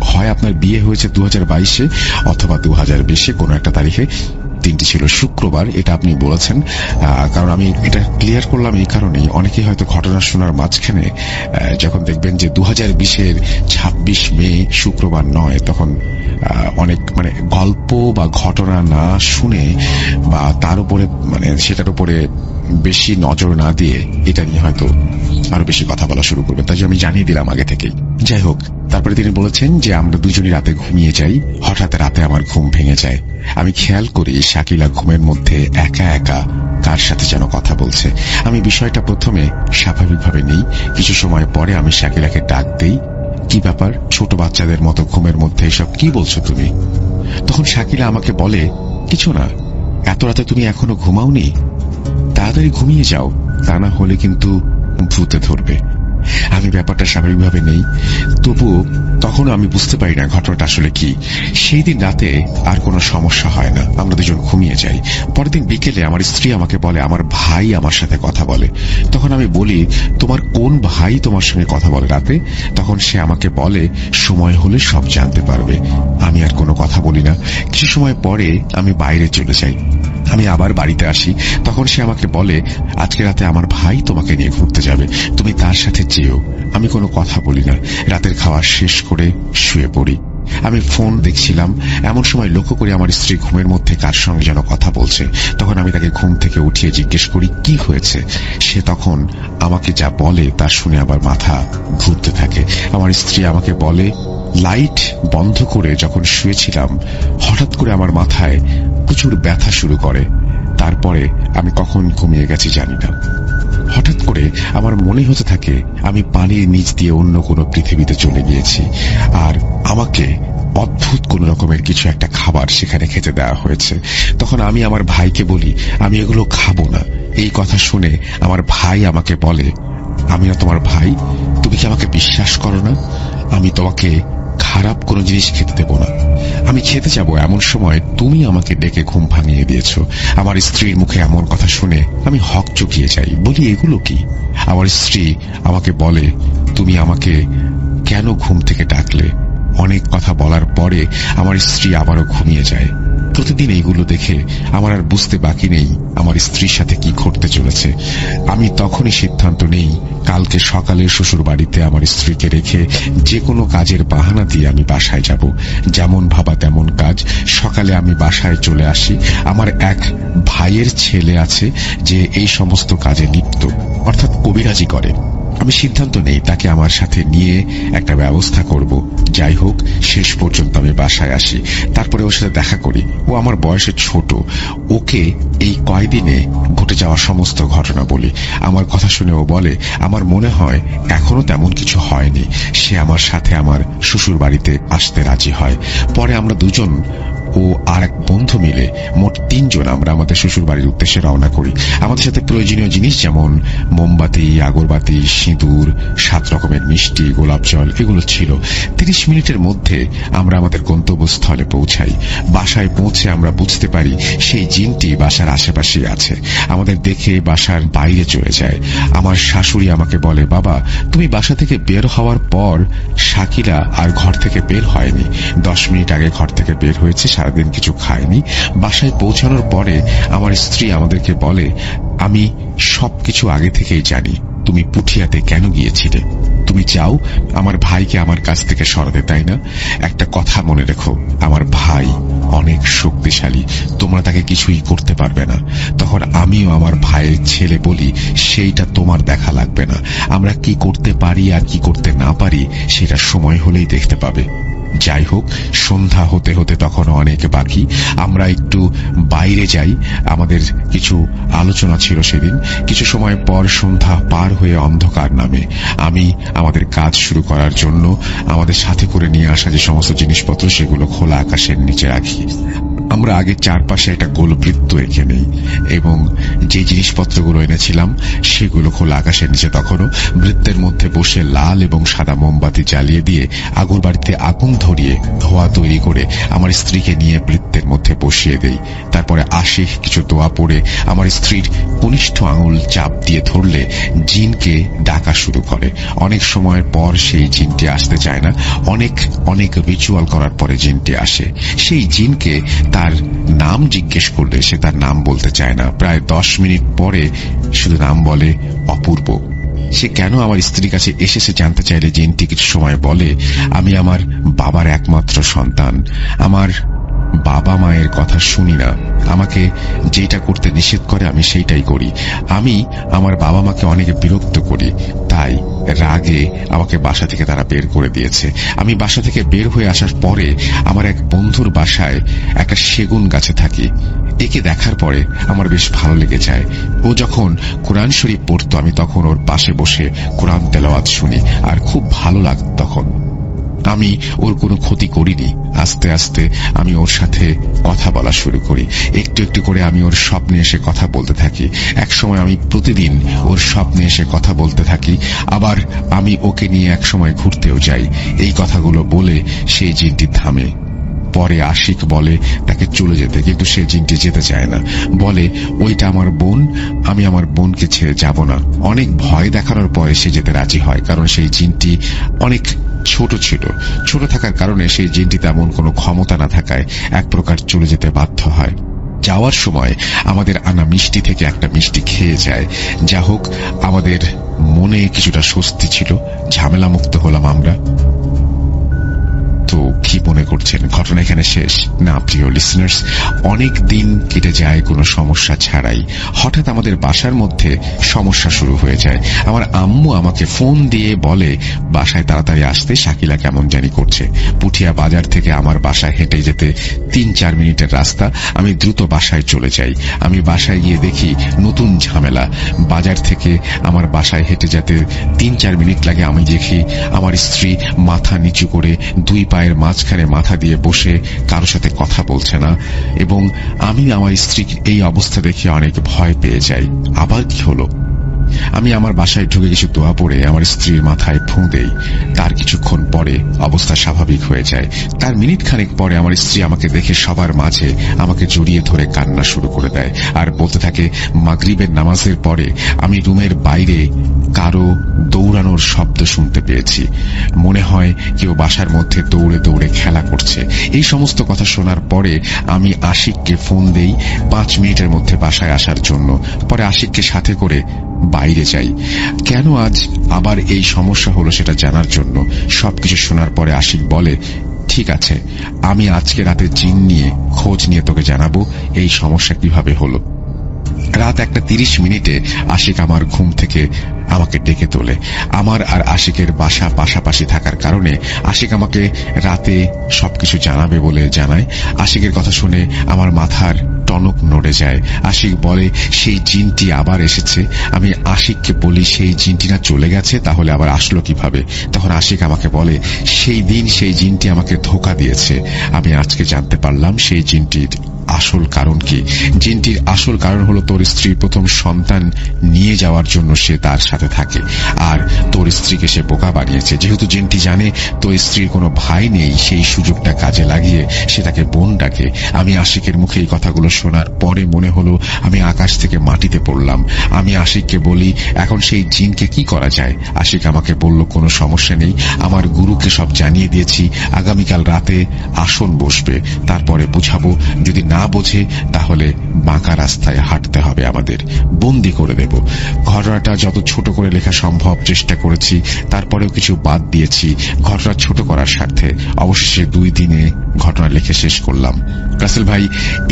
হয় আপনার বিয়ে হয়েছে 2022-এ অথবা 2020-এ, কোনো একটা তারিখে। দিনটি ছিল শুক্রবার, এটা আপনি বলেছেন। কারণ আমি এটা ক্লিয়ার করলাম এই কারণেই, অনেকেই হয়তো ঘটনা শোনার মাঝখানে যখন দেখবেন যে 2020-এর 26 মে শুক্রবার নয়, তখন অনেক গল্প বা ঘটনা না শুনে বা তার উপরে সেটার উপরে বেশি নজর না দিয়ে এটা নিয়ে হয়তো আরো বেশি কথা বলা শুরু করবে। তাই আমি জানিয়ে দিলাম আগে থেকেই। যাই হোক, তারপরে তিনি বলেছেন যে আমরা দুজনই রাতে ঘুমিয়ে যাই। হঠাৎ রাতে আমার ঘুম ভেঙে যায়। আমি খেয়াল করি শাকিলা ঘুমের মধ্যে একা একা কার সাথে যেন কথা বলছে। আমি বিষয়টা প্রথমে স্বাভাবিকভাবে নেই। কিছু সময় পরে আমি শাকিলাকে ডাক দেই, কি ব্যাপার, ছোট বাচ্চাদের মতো ঘুমের মধ্যে এসব কি বলছো তুমি? তখন শাকিলা আমাকে বলে, কিছু না, এত রাতে তুমি এখনো ঘুমাওনি, তাড়াতাড়ি ঘুমিয়ে যাও, তা না হলে কিন্তু ভূতে ধরবে। আমি ব্যাপারটা স্বাভাবিকভাবে নেই, তবুও তখনও আমি বুঝতে পারি না ঘটনাটা আসলে কি। সেই দিন রাতে আর কোনো সমস্যা হয় না, আমরা দুজন ঘুমিয়ে যাই। পরের দিন বিকেলে আমার স্ত্রী আমাকে বলে আমার ভাই আমার সাথে কথা বলে। তখন আমি বলি, তোমার কোন ভাই তোমার সঙ্গে কথা বলে রাতে? তখন সে আমাকে বলে, সময় হলে সব জানতে পারবে। আমি আর কোনো কথা বলি না। কিছু সময় পরে আমি বাইরে চলে যাই। আমি আবার বাড়িতে আসি। তখন সে আমাকে বলে, আজকে রাতে আমার ভাই তোমাকে নিয়ে ঘুরতে যাবে, তুমি তার সাথে যেও। আমি কোনো কথা বলি না। রাতের খাওয়া শেষ করে শুয়ে পড়ি। আমি ফোন দেখছিলাম, এমন সময় লক্ষ্য করি আমার স্ত্রী ঘুমের মধ্যে কার সঙ্গে যেন কথা বলছে। তখন আমি তাকে ঘুম থেকে উঠিয়ে জিজ্ঞেস করি কি হয়েছে। সে তখন আমাকে যা বলে তা শুনে আবার মাথা ঘুরতে থাকে। আমার স্ত্রী আমাকে বলে, লাইট বন্ধ করে যখন শুয়েছিলাম হঠাৎ করে আমার মাথায় প্রচুর ব্যথা শুরু করে। তারপরে আমি কখন ঘুমিয়ে গেছি জানি না। হঠাৎ করে আমার মনে হতে থাকে আমি পানির নিচ দিয়ে অন্য কোনো পৃথিবীতে চলে গিয়েছি, আর আমাকে অদ্ভুত কোন রকমের কিছু একটা খাবার সেখানে খেতে দেওয়া হয়েছে। তখন আমি আমার ভাইকে বলি, আমি এগুলো খাবো না। এই কথা শুনে আমার ভাই আমাকে বলে, আমি না তোমার ভাই, তুমি কি আমাকে বিশ্বাস করো না? আমি তোমাকে খারাপ কোনো জিনিস খেতে দেব না। আমি খেতে যাব এমন সময় তুমি আমাকে ডেকে ঘুম ভাঙিয়ে দিয়েছ। আমার স্ত্রীর মুখে এমন কথা শুনে আমি হক চকিয়ে যাই। বলি, এগুলো কি? আমার স্ত্রী আমাকে বলে, তুমি আমাকে কেন ঘুম থেকে ডাকলে? অনেক কথা বলার পরে আমার স্ত্রী আবারও ঘুমিয়ে যায়। প্রতিদিন এইগুলো দেখে আমার আর বুঝতে বাকি নেই আমার স্ত্রীর সাথে কি ঘটতে চলেছে। আমি তখনই সিদ্ধান্ত নেই কালকে সকালে শ্বশুর বাড়িতে আমার স্ত্রীকে রেখে যে কোনো কাজের বাহানা দিয়ে আমি বাসায় যাব। যেমন ভাবা তেমন কাজ। সকালে আমি বাসায় চলে আসি। আমার এক ভাইয়ের ছেলে আছে যে এই সমস্ত কাজে লিপ্ত, অর্থাৎ কবিরাজি করে। আমি সিদ্ধান্ত নেই তাকে আমার সাথে নিয়ে একটা ব্যবস্থা করব। যাই হোক, শেষ পর্যন্ত আমি বাসায় আসি। তারপরে ওর সাথে দেখা করি। ও আমার বয়সে ছোট। ওকে এই কয়দিনে ঘটে যাওয়া সমস্ত ঘটনা বলি। আমার কথা শুনে ও বলে, আমার মনে হয় এখনো তেমন কিছু হয়নি। সে আমার সাথে আমার শ্বশুর বাড়িতে আসতে রাজি হয়। পরে আমরা দুজন ও আর এক বন্ধু মিলে মোট 3 জন আমরা আমাদের শ্বশুর বাড়ির উদ্দেশ্যে রওনা করি। আমাদের সাথে প্রয়োজনীয় জিনিস যেমন মোমবাতি, আগরবাতি, সিঁদুর, 7 রকমের মিষ্টি, গোলাপ জল এগুলো ছিল। 30 মিনিটের মধ্যে আমরা আমাদের গন্তব্যস্থলে পৌঁছাই। বাসায় পৌঁছে আমরা বুঝতে পারি সেই জিনটি বাসার আশেপাশেই আছে। আমাদের দেখে বাসার বাইরে চলে যায়। আমার শাশুড়ি আমাকে বলে, বাবা, তুমি বাসা থেকে বের হওয়ার পর শাকিলা আর ঘর থেকে বের হয়নি। 10 মিনিট আগে ঘর থেকে বের হয়েছে, সারাদিন কিছু খায়নি। বাসায় পৌঁছানোর পরে আমার স্ত্রী আমাদেরকে বলে, আমি সবকিছু আগে থেকেই জানি। তুমি পুঠিয়াতে কেন গিয়েছিলে? তুমি চাও আমার ভাইকে আমার কাছ থেকে সরাতে, তাই না? একটা কথা মনে রেখো, আমার ভাই অনেক শক্তিশালী, তোমরা তাকে কিছুই করতে পারবে না। তখন আমিও আমার ভাইয়ের ছেলে বলি, সেইটা তোমার দেখা লাগবে না। আমরা কি করতে পারি আর কি করতে না পারি সেটা সময় হলেই দেখতে পাবে। যাই হোক, সন্ধ্যা হতে হতে তখনও অনেক বাকি। আমরা একটু বাইরে যাই, আমাদের কিছু আলোচনা ছিল সেদিন। কিছু সময় পর সন্ধ্যা পার হয়ে অন্ধকার নামে। আমি আমাদের কাজ শুরু করার জন্য আমাদের সাথে করে নিয়ে আসা যে সমস্ত জিনিসপত্র সেগুলো খোলা আকাশের নিচে রাখি। আমরা আগে চারপাশে একটা গোল বৃত্ত এঁকে নেই এবং যে জিনিসপত্রগুলো এনেছিলাম সেগুলো খোলা আকাশের নিচে তখনও বৃত্তের মধ্যে বসে লাল এবং সাদা মোমবাতি জ্বালিয়ে দিয়ে আগরবাড়িতে আগুন ধরিয়ে ধোঁয়া তৈরি করে আমার স্ত্রীকে নিয়ে বৃত্তের মধ্যে বসিয়ে দেই। তারপরে আশিক কিছু দোয়া পড়ে আমার স্ত্রীর কনিষ্ঠ আঙুল চাপ দিয়ে ধরলে জিনকে ডাকা শুরু করে। অনেক সময় পর সেই জিনটি আসতে চায় না, অনেক অনেক রিচুয়াল করার পরে জিনটি আসে। সেই জিনকে তার নাম জিজ্ঞেস করলে সে তার নাম বলতে চায় না। প্রায় 10 মিনিট পরে শুধু নাম বলে অপূর্ব। সে কেন আমার স্ত্রীর কাছে এসেছে জানতে চাইলে জিনটি কিছু সময় বলে, আমি আমার বাবার একমাত্র সন্তান, আমার বাবা মায়ের কথা শুনি না, আমাকে যেটা করতে নিষেধ করে আমি সেইটাই করি, আমি আমার বাবা মাকে অনেক বিরক্ত করি, তাই রাগে আমাকে বাসা থেকে তারা বের করে দিয়েছে। আমি বাসা থেকে বের হয়ে আসার পরে আমার এক বন্ধুর বাসায় একটা সেগুন গাছে থাকি। একে দেখার পরে আমার বেশ ভালো লেগে যায়। ও যখন কোরআন শরীফ পড়তো আমি তখন ওর পাশে বসে কোরআন তেলাওয়াত শুনি, আর খুব ভালো লাগত তখন। আমি ওর কোনো ক্ষতি করিনি। আস্তে আস্তে আমি ওর সাথে কথা বলা শুরু করি। একটু একটু করে আমি ওর স্বপ্নে এসে কথা বলতে থাকি। একসময় আমি প্রতিদিন ওর স্বপ্নে এসে কথা বলতে থাকি, আবার আমি ওকে নিয়ে একসময় ঘুরতেও যাই। এই কথাগুলো বলে সেই জিনটি থামে। পরে আশিক বলে তাকে চলে যেতে, কিন্তু সে জিনটি যেতে চায় না, বলে ওইটা আমার বোন, আমি আমার বোনকে ছেড়ে যাব না। অনেক ভয় দেখানোর পরে সে যেতে রাজি হয়, কারণ সেই জিনটি অনেক ছোট ছিল। ছোট থাকার কারণে সেই জিনটি তেমন কোনো ক্ষমতা না থাকায় এক প্রকার চলে যেতে বাধ্য হয়। যাওয়ার সময় আমাদের আনা মিষ্টি থেকে একটা মিষ্টি খেয়ে যায়। যা হোক, আমাদের মনে কিছুটা স্বস্তি ছিল, ঝামেলা মুক্ত হলাম আমরা। তো কি মনে করছেন ঘটনা এখানে শেষ? না প্রিয় লিসনার্স, অনেক দিন কেটে যায় কোনো সমস্যা ছাড়াই। হঠাৎ আমাদের বাসার মধ্যে সমস্যা শুরু হয়ে যায়। আমার আম্মু আমাকে ফোন দিয়ে বলে বাসায় তাড়াতাড়ি আসতে, শাকিলা কেমন জানি করছে। পুঠিয়া বাজার থেকে আমার বাসায় হেঁটে যেতে 3-4 মিনিটের রাস্তা। আমি দ্রুত বাসায় চলে যাই। আমি বাসায় গিয়ে দেখি নতুন ঝামেলা। বাজার থেকে আমার বাসায় হেঁটে যেতে 3-4 মিনিট লাগে। আমি দেখি আমার স্ত্রী মাথা নিচু করে 2 পায়ের মাঝখানে মাথা দিয়ে বসে কারো সাথে কথা বলছে না, এবং আমি আমার স্ত্রীর এই অবস্থা দেখে অনেক ভয় পেয়ে যাই। আবার কি হলো? আমি আমার বাসায় ঢুকে কিছু দোয়া পড়ে আমার স্ত্রীর মাথায় ফুঁ দেই। তার কিছুক্ষণ পরে অবস্থা স্বাভাবিক হয়ে যায়। তার মিনিট খানেক পরে আমার স্ত্রী আমাকে দেখে সবার মাঝে আমাকে জড়িয়ে ধরে কান্না শুরু করে দেয়, আর বলতে থাকে মাগরিবের নামাজের পরে আমি রুমের বাইরে কারো দৌড়ানোর শব্দ শুনতে পেয়েছি, মনে হয় কেউ বাসার মধ্যে দৌড়ে দৌড়ে খেলা করছে। এই সমস্ত কথা শোনার পরে আমি আশিককে ফোন দেই 5 মিনিটের মধ্যে বাসায় আসার জন্য। পরে আশিককে সাথে করে বাইরে যাই। কেন আজ আবার এই সমস্যা হলো সেটা জানার জন্য। সবকিছু শোনার পরে আশিক বলে, ঠিক আছে, আমি আজকে রাতে জিন নিয়ে খোঁজ নিয়ে তোকে জানাবো এই সমস্যা কিভাবে হলো। রাত 1:30 আশিক আমার ঘুম থেকে আমাকে ডেকে তোলে। আমার আর আশিকের বাসা পাশাপাশি থাকার কারণে আশিক আমাকে রাতে সবকিছু জানাবে বলে জানায়। আশিকের কথা শুনে আমার মাথার টনক নড়ে যায়। আশিক বলে সেই জিনটি আবার এসেছে। আমি আশিককে বলি সেই জিনটি না চলে গেছে, তাহলে আবার আসলো কিভাবে? তখন আশিক আমাকে বলে সেই দিন সেই জিনটি আমাকে ধোঁকা দিয়েছে। আমি আজকে জানতে পারলাম সেই জিনটির আসল কারণ কি। জিনটির আসল কারণ হলো তোর স্ত্রীর প্রথম সন্তান নিয়ে যাওয়ার জন্য সে তার সাথে থাকে, আর তোর স্ত্রীকে সে বোকা বানিয়েছে। যেহেতু জিনটি জানে তোর স্ত্রীর কোনো ভাই নেই, সেই সুযোগটা কাজে লাগিয়ে সে তাকে বোন ডাকে। আমি আশিকের মুখে এই কথাগুলো শোনার পরে মনে হলো আমি আকাশ থেকে মাটিতে পড়লাম। আমি আশিককে বলি এখন সেই জিনকে কি করা যায়? আশিক আমাকে বলল কোনো সমস্যা নেই, আমার গুরুকে সব জানিয়ে দিয়েছি, আগামীকাল রাতে আসন বসবে, তারপরে বুঝাবো, যদি না বোঝে তাহলে বাঁকা রাস্তায় হাঁটতে হবে, আমাদের বন্দি করে দেব। ঘটনাটা যত ছোট করে লেখা সম্ভব চেষ্টা করেছি, তারপরেও কিছু বাদ দিয়েছি ঘটনা ছোট করার স্বার্থে। অবশেষে 2 দিনে ঘটনা লিখে শেষ করলাম। রাসেল ভাই,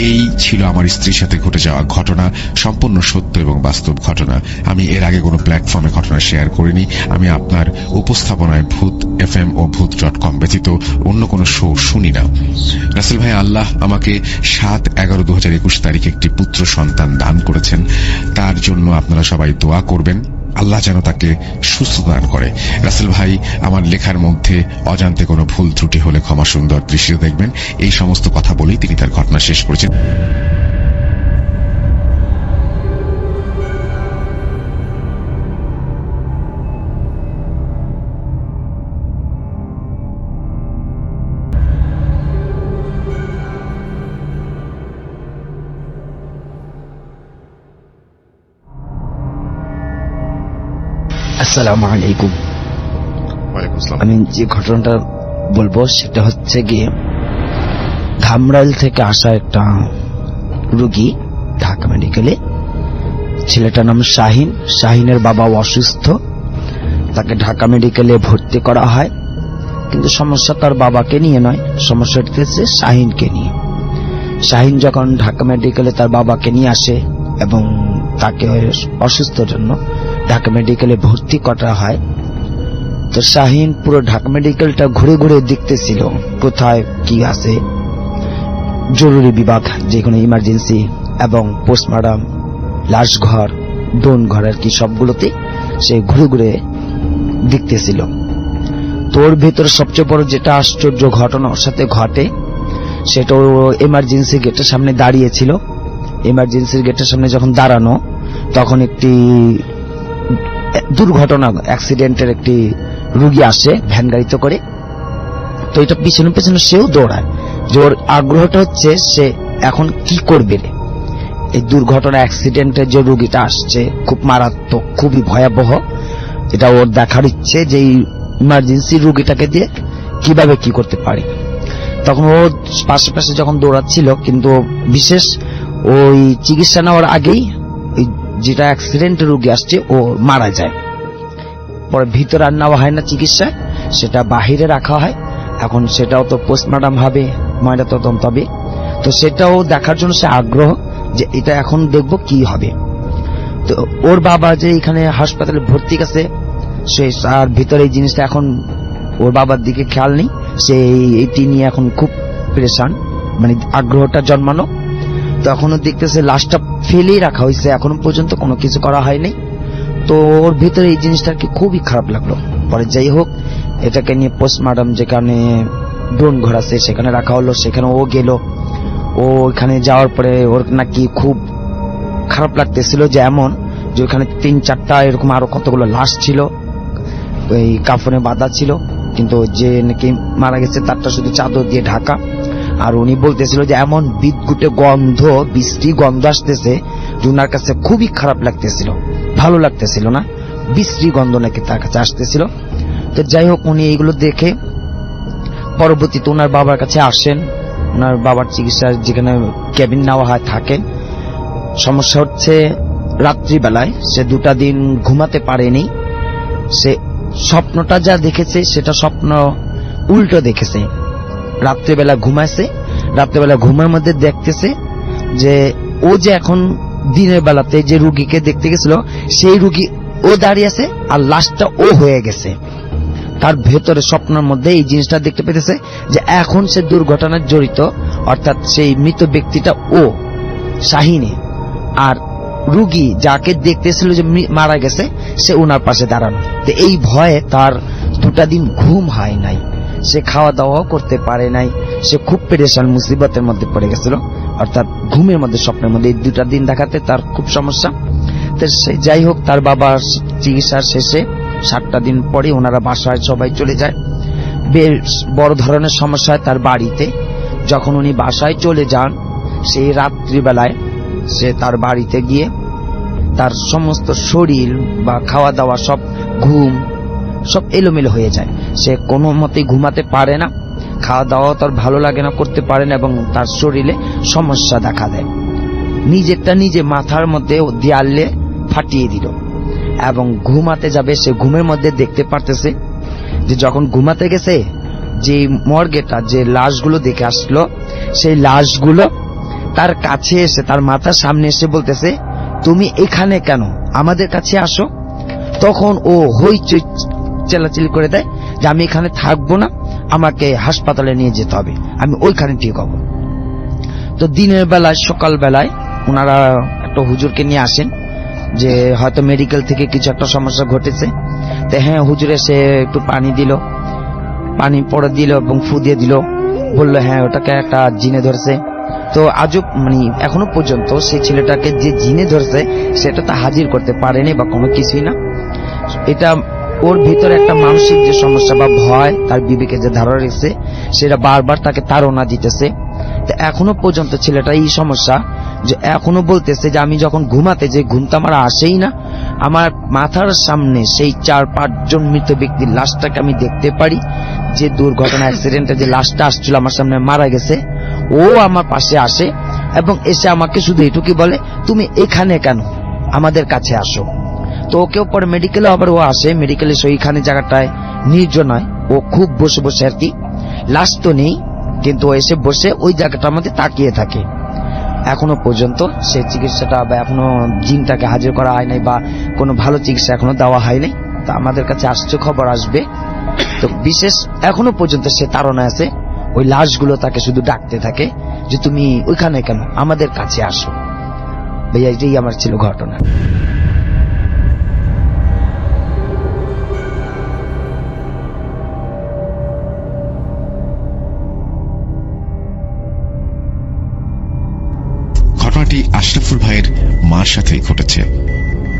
এই ছিল আমার স্ত্রীর সাথে ঘটে যাওয়া ঘটনা, সম্পূর্ণ সত্য এবং বাস্তব ঘটনা। আমি এর আগে কোনো প্ল্যাটফর্মে ঘটনা শেয়ার করিনি। আমি আপনার উপস্থাপনায় ভূত FM ও ভূত.com ব্যতীত অন্য কোনো শো শুনি না। রাসেল ভাই, আল্লাহ আমাকে 7/11/2021 তারিখে একটি পুত্র সন্তান দান করেছেন, তার জন্য আপনারা সবাই দোয়া করবেন। আল্লাহ যেন তাকে সুস্থ দান করে। রাসেল ভাই, আমার লেখার মধ্যে অজান্তে কোনো ভুল ত্রুটি হলে ক্ষমা সুন্দর দৃষ্টিতে দেখবেন। এই সমস্ত কথা বলেই তিনি তার ঘটনা শেষ করেছেন। আসসালামু আলাইকুম। ওয়ালাইকুম আসসালাম। আমি যে ঘটনাটা বলবো সেটা হচ্ছে গিয়ে ধামরাইল থেকে আসা একটা রোগী ঢাকা মেডিকেলে। ছেলেটার নাম শাহিন। শাহিনের বাবা অসুস্থ, তাকে ঢাকা মেডিকেলে ভর্তি করা হয়। কিন্তু সমস্যা তার বাবাকে নিয়ে নয়, সমস্যাটা হচ্ছে শাহিনকে নিয়ে। শাহিন যখন ঢাকা মেডিকেলে তার বাবাকে নিয়ে আসে এবং তাকে অসুস্থর জন্য ঢাকা মেডিকেলে ভর্তি করা হয়, তো শাহিন পুরো ঢাকা মেডিকেলটা ঘুরে ঘুরে দেখতেছিল কোথায় কি আছে, জরুরি বিভাগ, যে কোনো ইমার্জেন্সি এবং পোস্টমর্টম, লাশ ঘর, ডোন ঘর আর কি, সবগুলোতে সে ঘুরে ঘুরে দেখতেছিল। তোর ভেতরে সবচেয়ে বড় যেটা আশ্চর্য ঘটনা ওর সাথে ঘটে, সেটা এমার্জেন্সি গেটের সামনে দাঁড়িয়েছিল। এমার্জেন্সির গেটের সামনে যখন দাঁড়ানো, তখন একটি দুর্ঘটনা, অ্যাক্সিডেন্টের একটি রুগী আসে ভ্যান গাড়িতে করে। তো এটা পিছনে পিছনে সেও দৌড়ায়, যে ওর আগ্রহটা হচ্ছে সে এখন কি করবে রে। এই দুর্ঘটনা অ্যাক্সিডেন্টের যে রুগীটা আসছে খুব মারাত্মক, খুবই ভয়াবহ, এটা ওর দেখার ইচ্ছে যে এই ইমার্জেন্সি রুগীটাকে দিয়ে কিভাবে কি করতে পারে। তখন ও পাশে পাশে যখন দৌড়াচ্ছিল, কিন্তু বিশেষ ওই চিকিৎসা নেওয়ার আগেই যেটা অ্যাক্সিডেন্টের রোগী আসছে ও মারা যায়। পরে ভিতরে আর নেওয়া হয় না চিকিৎসা, সেটা বাহিরে রাখা হয়। এখন সেটাও তো পোস্টমর্টম হবে, ময়নাতদন্ত হবে। তো সেটাও দেখার জন্য সে আগ্রহ যে এটা এখন দেখব কি হবে। তো ওর বাবা যে এখানে হাসপাতালে ভর্তি আছে, সে আর ভিতরে এই জিনিসটা এখন ওর বাবার দিকে খেয়াল নেই, সে এটি নিয়ে এখন খুব পরেশান, মানে আগ্রহটা জন্মানো। তো এখনো দেখতেছে লাশটা ফেলেই রাখা হয়েছে, এখনো পর্যন্ত কোনো কিছু করা হয়নি। তো ওর ভিতরে এই জিনিসটা কি খুবই খারাপ লাগলো। পরে যাই হোক, এটাকে নিয়ে পোস্টমর্টম যেখানে ড্রোন ঘর আছে সেখানে রাখা হলো। সেখানে ও গেল। ও ওখানে যাওয়ার পরে ওর নাকি খুব খারাপ লাগতেছিল, যে এমন যে ওখানে 3-4টা এরকম আরো কতগুলো লাশ ছিল, ওই কাফনে বাঁধা ছিল, কিন্তু যে নাকি মারা গেছে তারটা শুধু চাদর দিয়ে ঢাকা। আর উনি বলতেছিল যে এমন বিদ্যুটে গন্ধ, বিশ্রী গন্ধ আসতেছে, ওনার কাছে খুবই খারাপ লাগতেছিল, ভালো লাগতেছিল না, বিশ্রী গন্ধ নাকি তার কাছে আসতেছিল। তো যাই হোক, উনি এইগুলো দেখে পরবর্তীতে ওনার বাবার কাছে আসেন। ওনার বাবার চিকিৎসার যেখানে কেবিন নেওয়া হয় থাকেন। সমস্যা হচ্ছে রাত্রিবেলায় সে 2টা দিন ঘুমাতে পারেনি। সে স্বপ্নটা যা দেখেছে সেটা স্বপ্ন উল্টো দেখেছে। রাত্রিবেলা ঘুমাইছে, রাত্রিবেলা ঘুমের মধ্যে দেখতেছে যে ও যে এখন দিনের বেলাতে যে রুগীকে দেখতে গেছিল সেই রুগী ও দাঁড়িয়ে আছে আর লাশটা ও হয়ে গেছে। তার ভেতরে স্বপ্নের মধ্যে এই জিনিসটা দেখতে পেতেছে যে এখন সে দুর্ঘটনায় জড়িত, অর্থাৎ সেই মৃত ব্যক্তিটা ও শাহিনী, আর রুগী যাকে দেখতেছিল যে মারা গেছে সে ওনার পাশে দাঁড়ানো। তো এই ভয়ে তার 2টা দিন ঘুম হয় নাই, সে খাওয়া দাওয়াও করতে পারে নাই, সে খুব পেরেশান মুসিবতের মধ্যে পড়ে গেছিল, অর্থাৎ ঘুমের মধ্যে, স্বপ্নের মধ্যে। এই 2টা দিন দেখাতে তার খুব সমস্যা। তো যাই হোক, তার বাবার চিকিৎসার শেষে 7টা দিন পরে ওনারা বাসায় সবাই চলে যায়। বেশ বড় ধরনের সমস্যা হয় তার বাড়িতে। যখন উনি বাসায় চলে যান, সেই রাত্রিবেলায় সে তার বাড়িতে গিয়ে তার সমস্ত শরীর বা খাওয়া দাওয়া সব, ঘুম সব এলোমেলো হয়ে যায়। সে কোনো মতেই ঘুমাতে পারে না, খাওয়া দাওয়া তার ভালো লাগে না, করতে পারে না, এবং তার শরীরে সমস্যা দেখা দেয়। নিজেরটা নিজে মাথার মধ্যে দেয়ালে ফাটিয়ে দিল এবং ঘুমাতে যাবে। সে ঘুমের মধ্যে দেখতে পারতেছে যে যখন ঘুমাতে গেছে, যে মর্গেটা যে লাশগুলো দেখে আসলো, সেই লাশগুলো তার কাছে এসে, তার মাথার সামনে এসে বলতেছে, তুমি এখানে কেন, আমাদের কাছে আসো। তখন ও হইচই চেলাচিলি করে দেয় যে আমি এখানে থাকবো না, আমাকে হাসপাতালে নিয়ে যেতে হবে, আমি ওইখানে ঠিক হব। তো দিনের বেলায়, সকাল বেলায় ওনারা একটা হুজুরকে নিয়ে আসেন। যে হয়তো মেডিকেল থেকে কিছু একটা সমস্যা ঘটেছে। তো হ্যাঁ, হুজুর এসে একটু পানি দিল, পানি পড়ে দিল এবং ফু দিয়ে দিল, বললো হ্যাঁ ওটাকে একটা জিনে ধরছে। তো আজও মানে এখনো পর্যন্ত সেই ছেলেটাকে যে জিনে ধরছে সেটা তো হাজির করতে পারেনি বা কোনো কিছুই না। এটা ওর ভিতরে একটা মানসিক যে সমস্যা বা ভয় তার বিবেকে যে ধারা রেখেছে সেটা বারবার তাকে তাড়না দিতেছে। তো এখনো পর্যন্ত ছেলেটা এই সমস্যা যে এখনো বলতেছে যে আমি যখন ঘুমাতে যে ঘুমটা আমার আসেই না, আমার মাথার সামনে সেই 4-5 জন মৃত ব্যক্তির লাশটাকে আমি দেখতে পারি। যে দুর্ঘটনা অ্যাক্সিডেন্টে যে লাশটা আসছিল আমার সামনে মারা গেছে, ও আমার পাশে আসে এবং এসে আমাকে শুধু এটুকুই বলে তুমি এখানে কেন, আমাদের কাছে আসো। তো ওকেও পরে মেডিকেলে আবার ও আসে, মেডিকেলে সেইখানে জায়গাটায় নির্জনায় ও খুব বসে বসে আর কি, লাশ তো নেই কিন্তু ও এসে বসে ওই জায়গাটার মধ্যে তাকিয়ে থাকে। এখনো পর্যন্ত সেই চিকিৎসাটা বা এখনো জিনটাকে হাজির করা হয় নাই বা কোনো ভালো চিকিৎসা এখনো দেওয়া হয়নি। তা আমাদের কাছে আসছে, খবর আসবে। তো বিশেষ এখনো পর্যন্ত সে তাড়না আছে, ওই লাশগুলো তাকে শুধু ডাকতে থাকে যে তুমি ওইখানে কেন, আমাদের কাছে আসো। ভাইয়া এটাই আমার ছিল ঘটনা। ঘটনাটি আশরাফুল ভাইয়ের মার সাথেই ঘটেছে।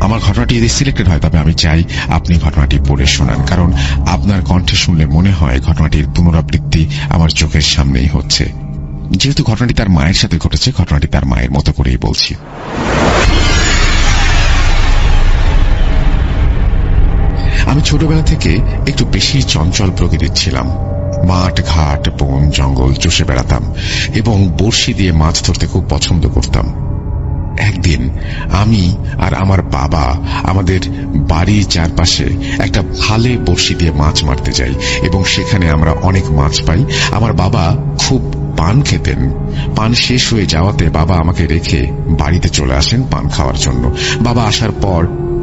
আমার ঘটনাটি যদি সিলেক্টেড হয় তবে আমি চাই আপনি ঘটনাটি পড়ে শোনান, কারণ আপনার কণ্ঠে শুনলে মনে হয় ঘটনাটির পুনরাবৃত্তি আমার চোখের সামনেই হচ্ছে। যেহেতু ঘটনাটি তার মায়ের সাথে ঘটেছে, ঘটনাটি তার মায়ের মতো করেই বলছি। আমি ছোটবেলা থেকে একটু বেশি চঞ্চল প্রকৃতির ছিলাম। মাঠ ঘাট বন জঙ্গল চষে বেড়াতাম এবং বড়শি দিয়ে মাছ ধরতে খুব পছন্দ করতাম। একদিন আমি আর আমার বাবা আমাদের বাড়ির চারপাশে একটা খালে বড়শি দিয়ে মাছ মারতে যাই এবং সেখানে আমরা অনেক মাছ পাই। আমার বাবা খুব পান খেতেন। পান শেষ হয়ে যাওয়াতে বাবা আমাকে রেখে বাড়িতে চলে আসেন পান খাওয়ার জন্য। বাবা আসার পর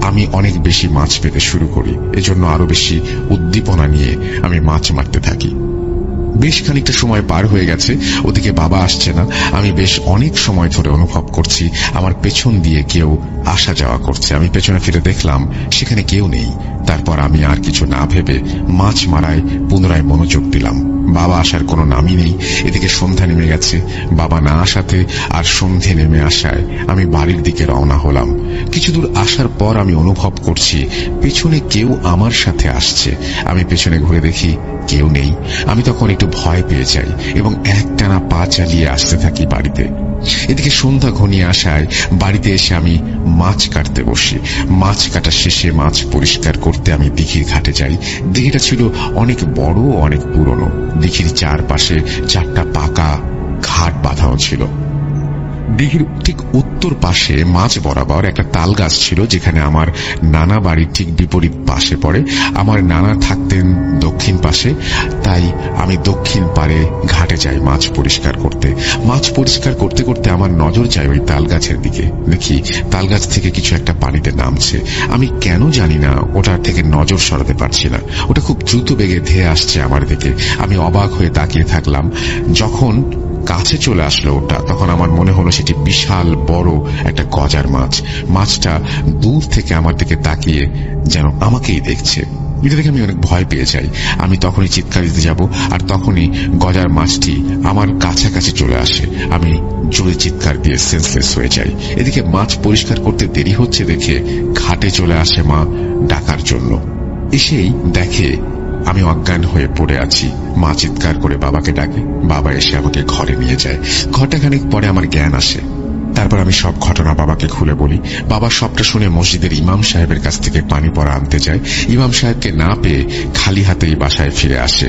আমি অনেক বেশি মাছ পেতে শুরু করি। এজন্য আরো বেশি উদ্দীপনা নিয়ে আমি মাছ মারতে থাকি। বেশ খানিকটা সময় পার হয়ে গেছে, ওদিকে বাবা আসছে না। আমি বেশ অনেক সময় ধরে অনুভব করছি আমার পেছন দিয়ে কেউ আসা যাওয়া করছে। আমি পেছনে ফিরে দেখলাম সেখানে কেউ নেই। তারপর আমি আর কিছু না ভেবে মাছ মারায় পুনরায় মনোযোগ দিলাম। বাবা আসার কোনো নামই নেই। এদিকে সন্ধ্যা নেমে গেছে। বাবা না আসাতে আর সন্ধে নেমে আসায় আমি বাড়ির দিকে রওনা হলাম। কিছু দূর আসার পর আমি অনুভব করছি পেছনে কেউ আমার সাথে আসছে। আমি পেছনে ঘুরে দেখি কেউ নেই। আমি তখন একটু ভয় পেয়ে যাই এবং একটানা পা চালিয়ে আসতে থাকি বাড়িতে। এদিকে সন্ধ্যা ঘনিয়ে আসায় বাড়িতে এসে আমি মাছ কাটতে বসি। মাছ কাটা শেষে মাছ পরিষ্কার করতে আমি দিঘির ঘাটে যাই। দিঘিটা ছিল অনেক বড় ও অনেক পুরনো। দিঘির চারপাশে 4টা পাকা ঘাট বাঁধানো ছিল। দিঘির ঠিক উত্তর পাশে মাঝ বরাবর একটা তাল গাছ ছিল, যেখানে আমার নানা বাড়ির ঠিক বিপরীত পাশে পড়ে। আমার নানা থাকতেন দক্ষিণ পাশে, তাই আমি দক্ষিণ পারে ঘাটে যাই মাছ পরিষ্কার করতে। মাছ পরিষ্কার করতে করতে আমার নজর যায় ওই তাল গাছের দিকে। দেখি তাল গাছ থেকে কিছু একটা পানিতে নামছে। আমি কেন জানি না ওটার থেকে নজর সরাতে পারছি না। ওটা খুব দ্রুত বেগে ধেয়ে আসছে আমার দিকে। আমি অবাক হয়ে তাকিয়ে থাকলাম। যখন কাছে চলে আসলো ওটা, তখন আমার মনে হলো সেটি বিশাল বড় একটা গজার মাছ। মাছটা দূর থেকে আমার দিকে তাকিয়ে যেন আমাকেই দেখছে। এটা দেখে আমি অনেক ভয় পেয়ে যাই। আমি তখনই চিৎকার দিতে যাব, আর তখনই গজার মাছটি আমার কাছাকাছি চলে আসে। আমি জোরে চিৎকার দিয়ে সেন্সলেস হয়ে যাই। এদিকে মাছ পরিষ্কার করতে দেরি হচ্ছে দেখে ঘাটে চলে আসে মা ডাকার জন্য। এসেই দেখে আমি অজ্ঞান হয়ে পড়ে আছি। মা চিৎকার করে বাবাকে ডাকে। বাবা এসে আমাকে ঘরে নিয়ে যায়। ঘণ্টাখানেক পরে আমার জ্ঞান আসে। তারপর আমি সব ঘটনা বাবাকে খুলে বলি। বাবা সবটা শুনে মসজিদের ইমাম সাহেবের কাছ থেকে পানি পড়া আনতে যায়। ইমাম সাহেবকে না পেয়ে খালি হাতেই বাসায় ফিরে আসে।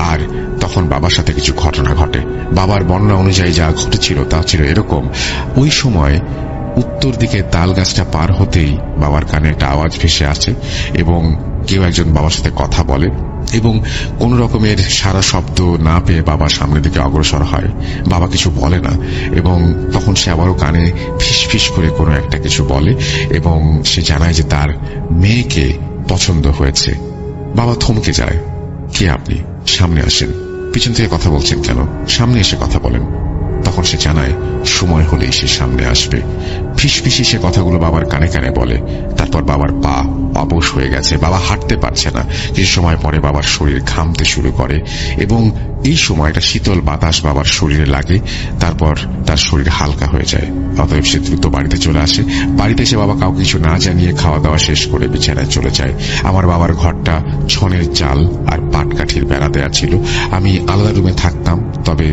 আর তখন বাবার সাথে কিছু ঘটনা ঘটে। বাবার বর্ণনা অনুযায়ী যা ঘটেছিল তা ছিল এরকম: ওই সময় উত্তর দিকে তাল গাছটা পার হতেই বাবার কানে একটা আওয়াজ ভেসে আসে এবং কেউ একজন বাবার সাথে কথা বলে, এবং কোন রকমের সারা শব্দ না পেয়ে বাবা সামনের দিকে অগ্রসর হয়। বাবা কিছু বলে না, এবং তখন সে আবারও কানে ফিস ফিস করে কোনো একটা কিছু বলে এবং সে জানায় যে তার মেয়েকে পছন্দ হয়েছে। বাবা থমকে যায়। কে আপনি? সামনে আসেন। পিছন থেকে কথা বলছেন কেন? সামনে এসে কথা বলেন। তখন সে জানায় সময় হলেই সে সামনে আসবে। ফিসফিসে সে কথাগুলো বাবার কানে কানে বলে। তারপর বাবার পা অবশ হয়ে গেছে, বাবা হাঁটতে পারছে না। কিছু সময় পরে বাবার শরীর ঘামতে শুরু করে এবং এই সময়টা শীতল বাতাস বাবার শরীরে লাগে। তারপর তার শরীর হালকা হয়ে যায়। অতএব সে দ্রুত বাড়িতে চলে আসে। বাড়িতে এসে বাবা কাউকে কিছু না জানিয়ে খাওয়া দাওয়া শেষ করে বিছানায় চলে যায়। আমার বাবার ঘরটা ছনের চাল আর পাটকাঠির বেড়া দেয়া ছিল। আমি আলাদা রুমে থাকতাম, তবে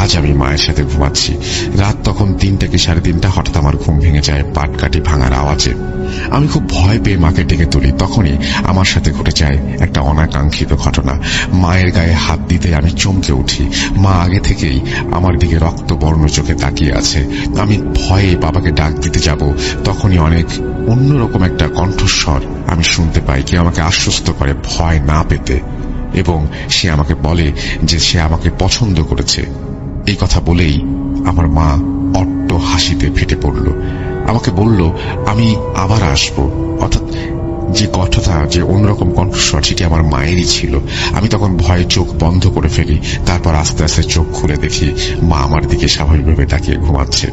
আজ আমি মায়ের সাথে ঘুমাচ্ছি। রাত তখন 3টা কি 3:30। হঠাৎ আমার ঘুম ভেঙে যায় পাটকাঠি ভাঙার আওয়াজে। আমি খুব ভয় পেয়ে মাকে ডেকে তুলি। তখনই আমার সাথে ঘটে যায় একটা অনাকাঙ্ক্ষিত ঘটনা। মায়ের গায়ে হাত দিতে আমি চমকে উঠি। মা আগে থেকেই আমার দিকে রক্তবর্ণ চোখে তাকিয়ে আছে। আমি ভয়ে বাবাকে ডাক দিতে যাব, তখনই অনেক অন্যরকম একটা কণ্ঠস্বর আমি শুনতে পাই। কেউ আমাকে আশ্বস্ত করে ভয় না পেতে, এবং সে আমাকে বলে যে সে আমাকে পছন্দ করেছে। এই কথা বলেই আমার মা অট্ট হাসিতে ফেটে পড়ল। আমাকে বলল আমি আবার আসব। অর্থাৎ যে কথাটা, যে অন্যরকম কণ্ঠস্বর, সেটি আমার মায়েরই ছিল। আমি তখন ভয়ে চোখ বন্ধ করে ফেলি। তারপর আস্তে আস্তে চোখ খুলে দেখি মা আমার দিকে স্বাভাবিকভাবে তাকিয়ে ঘুমাচ্ছে।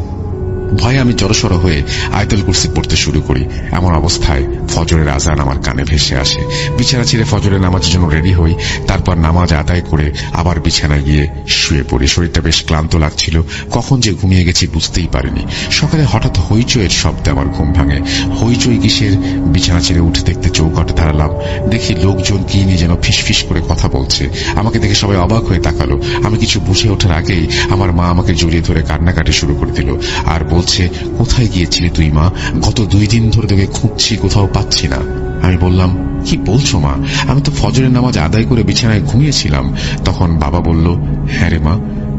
ভয়ে আমি জড়সড় হয়ে আয়াতুল কুরসি পড়তে শুরু করি। এমন অবস্থায় ফজরের আজান আমার কানে ভেসে আসে। বিছানা ছেড়ে ফজরের নামাজের জন্য রেডি হই। তারপর নামাজ আদায় করে আবার বিছানায় গিয়ে শুয়ে পড়ি। শরীরটা বেশ ক্লান্ত লাগছিল। কখন যে ঘুমিয়ে গেছি বুঝতেই পারিনি। সকালে হঠাৎ হইচইয়ের শব্দে আমার ঘুম ভাঙে। হইচই কিসের? বিছানা ছেড়ে উঠে দেখতে চৌকাঠে দাঁড়ালাম। দেখি লোকজন কি নিয়ে যেন ফিসফিস করে কথা বলছে। আমাকে দেখে সবাই অবাক হয়ে তাকালো। আমি কিছু বুঝে ওঠার আগেই আমার মা আমাকে জড়িয়ে ধরে কান্নাকাটি শুরু করে দিল আর বলছে, কোথায় গিয়েছিলি তুই মা? গত 2 দিন ধরে তোকে খুঁজছি, কোথাও পাচ্ছি না। আমি বললাম, কি বলছো মা? আমি তো ফজরের নামাজ আদায় করে বিছানায় ঘুমিয়েছিলাম। তখন বাবা বলল, হ্যাঁ রে মা,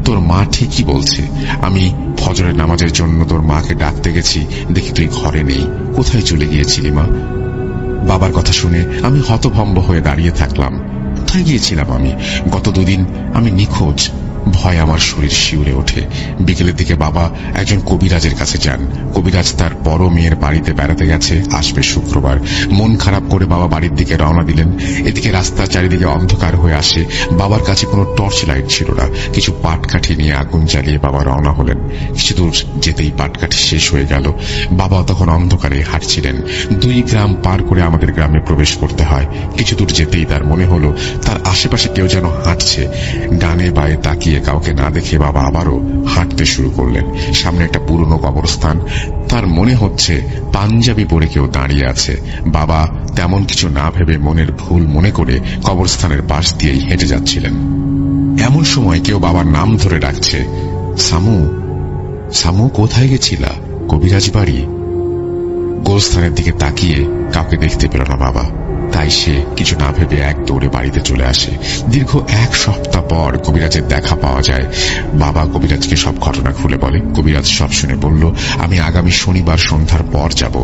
তোর মা ঠিকই বলছে। আমি ফজরের নামাজের জন্য তোর মাকে ডাকতে গেছি, দেখি তুই ঘরে নেই। কোথায় চলে গিয়েছিলি মা? বাবার কথা শুনে আমি হতভম্ব হয়ে দাঁড়িয়ে থাকলাম। কোথায় গিয়েছিলাম আমি? গত 2 দিন আমি নিখোঁজ। ভয় আমার শরীর শিউরে ওঠে। বিকেলের দিকে বাবা একজন কবিরাজের কাছে যান। কবিরাজ তার বড় মেয়ের বাড়িতে বেড়াতে গেছে, আসবে শুক্রবার। মন খারাপ করে বাবা বাড়ির দিকে রওনা দিলেন। এদিকে রাস্তা চারিদিকে অন্ধকার হয়ে আসে। বাবার কাছে কোনো টর্চ লাইট ছিল না। কিছু পাটকাঠি নিয়ে আগুন জ্বালিয়ে বাবা রওনা হলেন। কিছু দূর যেতেই পাটকাঠি শেষ হয়ে গেল। বাবা তখন অন্ধকারে হাঁটছিলেন। 2 গ্রাম পার করে আমাদের গ্রামে প্রবেশ করতে হয়। কিছু দূর যেতেই তার মনে হলো তার আশেপাশে কেউ যেন হাঁটছে। ডানে বায়ে তাকিয়ে কাউকে না দেখে বাবা আবারও হাঁটতে শুরু করলেন। সামনে একটা পুরনো কবরস্থান। তার মনে হচ্ছে পাঞ্জাবি পরে কেউ দাঁড়িয়ে আছে। বাবা তেমন কিছু না ভেবে মনের ভুল মনে করে কবরস্থানের পাশ দিয়েই হেঁটে যাচ্ছিলেন। এমন সময় কেউ বাবার নাম ধরে ডাকছে, সামু, সামু কোথায় গেছিলা? কবিরাজ বাড়ি। গোরস্থানের দিকে তাকিয়ে কাউকে দেখতে পেল না বাবা। তাই সে কিছু না ভেবে এক দৌড়ে বাড়িতে চলে আসে। দীর্ঘ 1 সপ্তাহ পর কবিরাজের দেখা পাওয়া যায়। বাবা কবিরাজকে সব ঘটনা খুলে বলে। কবিরাজ সব শুনে বলল, আমি আগামী শনিবার সন্ধ্যার পর যাব,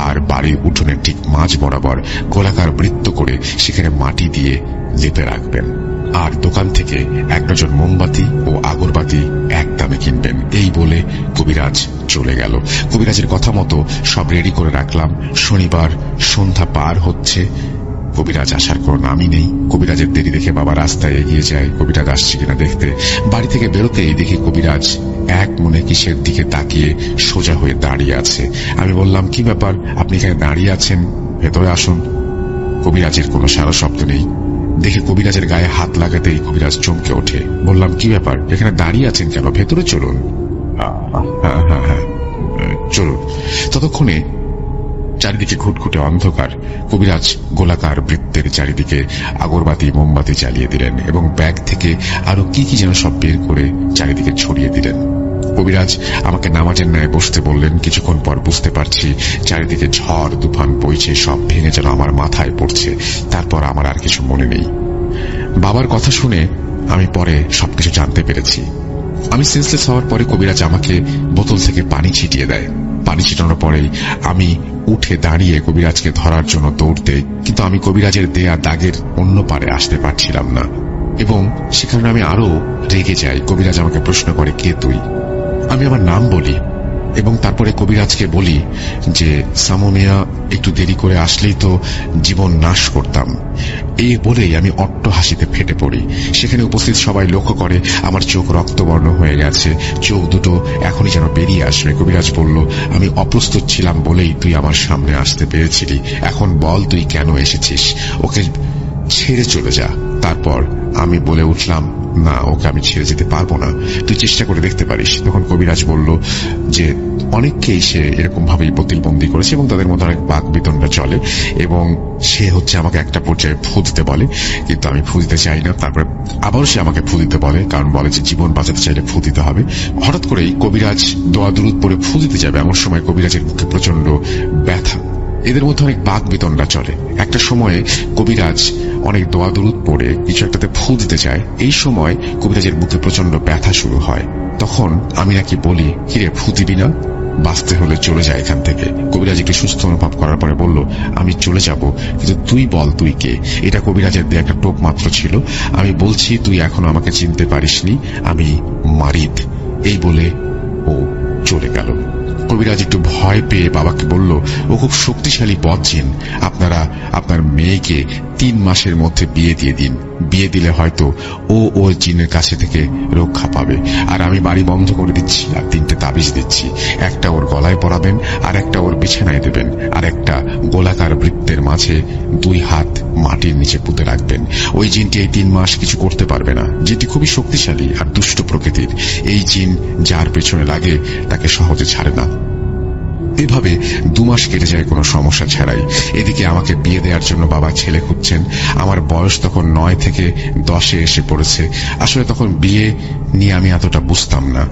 আর বাড়ির উঠোনের ঠিক মাঝ বরাবর গোলাকার বৃত্ত করে সেখানে মাটি দিয়ে লেপে রাখবেন, আর দোকান থেকে 1 ডজন মোমবাতি ও আগরবাতি একদমে কিনবেন। এই বলে কবিরাজ চলে গেল। কবিরাজের কথা মতো সব রেডি করে রাখলাম। শনিবার সন্ধ্যা পার হচ্ছে, কবিরাজ আসার কোনো নামই নেই। কবিরাজের দেরি দেখে বাবা রাস্তায় এগিয়ে যায় কবিরাজ আসছে কিনা দেখতে। বাড়ি থেকে বেরোতেই দেখি কবিরাজ এক মনে কিসের দিকে তাকিয়ে সোজা হয়ে দাঁড়িয়ে আছে। আমি বললাম, কি ব্যাপার, আপনি এখানে দাঁড়িয়ে আছেন? ভেতরে আসুন। কবিরাজের কোনো সারা শব্দ নেই। দেখে কবিরাজের গায়ে হাত লাগাতেই কবিরাজ চমকে ওঠে। বললাম, কি ব্যাপার, এখানে দাঁড়িয়ে আছেন কেন? ভেতরে চলুন। হ্যাঁ হ্যাঁ হ্যাঁ, চলুন। ততক্ষণে চারিদিকে ঘুটঘুটে অন্ধকার। কবিরাজ গোলাকার বৃত্তের চারিদিকে আগরবাতি মোমবাতি জ্বালিয়ে দিলেন এবং ব্যাগ থেকে আরো কি কি যেন সব বের করে চারিদিকে ছড়িয়ে দিলেন। কবিরাজ আমাকে নামাজের ন্যায় বসতে বললেন। কিছুক্ষণ পর বুঝতে পারছি চারিদিকে ঝড় তুফান বইছে, সব ভেঙে যেন আমার মাথায় পড়ছে। তারপর আমার আর কিছু মনে নেই। বাবার কথা শুনে আমি পরে সবকিছু জানতে পেরেছি। আমি সেন্সলেস হওয়ার পরে কবিরাজ আমাকে বোতল থেকে পানি ছিটিয়ে দেয়। পানি ছিটানোর পরেই আমি উঠে দাঁড়িয়ে কবিরাজকে ধরার জন্য দৌড় দেই, কিন্তু আমি কবিরাজের দেয়া দাগের অন্য পারে আসতে পারছিলাম না এবং সেখানে আমি আরো রেগে যাই। কবিরাজ আমাকে প্রশ্ন করে, কে তুই? আমি আমার নাম বলি এবং তারপরে কবিরাজকে বলি যে সামু মিয়া একটু দেরি করে আসলেই তো জীবন নাশ করতাম। এই বলেই আমি অট্ট হাসিতে ফেটে পড়ি। সেখানে উপস্থিত সবাই লক্ষ্য করে আমার চোখ রক্তবর্ণ হয়ে গেছে, চোখ দুটো এখনই যেন বেরিয়ে আসবে। কবিরাজ বলল, আমি অপ্রস্তুত ছিলাম বলেই তুই আমার সামনে আসতে পেরেছিলি। এখন বল তুই কেন এসেছিস? ওকে ছেড়ে চলে যা। তারপর আমি বলে উঠলাম, না, ওকে আমি ছেড়ে যেতে পারবো না, তুই চেষ্টা করে দেখতে পারিস। তখন কবিরাজ বলল যে অনেককেই সে এরকম ভাবেই প্রতিবন্ধী করেছে এবং তাদের মধ্যে অনেক বাক বিতণ্ডা চলে, এবং সে হচ্ছে আমাকে একটা পর্যায়ে ফু দিতে বলে, কিন্তু আমি ফু দিতে চাই না। তারপরে আবার সে আমাকে ফু দিতে বলে, কারণ বলে যে জীবন বাঁচাতে চাইলে ফু দিতে হবে। হঠাৎ করেই কবিরাজ দোয়া দুরুদ পরে ফু দিতে যাবে, এমন সময় কবিরাজের মুখে প্রচন্ড ব্যথা। এদের মধ্যে অনেক বাক বিতণ্ডা চলে। একটা সময়ে কবিরাজ অনেক দোয়া দুরুদ পড়ে কিছু একটাতে ফু দিতে চায়। এই সময় কবিরাজের বুকে প্রচন্ড ব্যথা শুরু হয়। তখন আমি নাকি বলি, কিরে ফু দিবি না? বাঁচতে হলে চলে যায় এখান থেকে। কবিরাজ একটু সুস্থ অনুভব করার পরে বলল, আমি চলে যাব, কিন্তু তুই বল তুই কে? এটা কবিরাজের দিয়ে একটা টোপ মাত্র ছিল। আমি বলছি, তুই এখনো আমাকে চিনতে পারিসনি, আমি মারিদ। এই বলে ও চলে গেল। কবিরাজ একটু ভয় পেয়ে বাবাকে বলল, ও খুব শক্তিশালী বজ্জিন, আপনারা আপনার মেয়েকে 3 মাসের মধ্যে বিয়ে দিয়ে দিন। বিয়ে দিলে হয়তো ও ওর জিনের কাছে থেকে রক্ষা পাবে। আর আমি বাড়ি বন্ধ করে দিচ্ছি আর 3টে তাবিজ দিচ্ছি। একটা ওর গলায় পরাবেন, আর একটা ওর বিছানায় দেবেন, আর একটা গোলাকার বৃত্তের মাঝে 2 হাত মাটির নিচে পুঁতে রাখবেন। ওই জিনটি এই 3 মাস কিছু করতে পারবে না। জিনটি খুবই শক্তিশালী আর দুষ্ট প্রকৃতির। এই জিন যার পেছনে লাগে তাকে সহজে ছাড়ে না। এভাবে 2 মাস কেটে যায় কোনো সমস্যা ছাড়াই। এদিকে আমাকে বিয়ে দেওয়ার জন্য বাবা ছেলে খুঁজছেন। আমার বয়স তখন 9 থেকে 10-এ এসে পড়েছে। আসলে তখন বিয়ে নিয়ে আমি এতটা বুঝতাম না।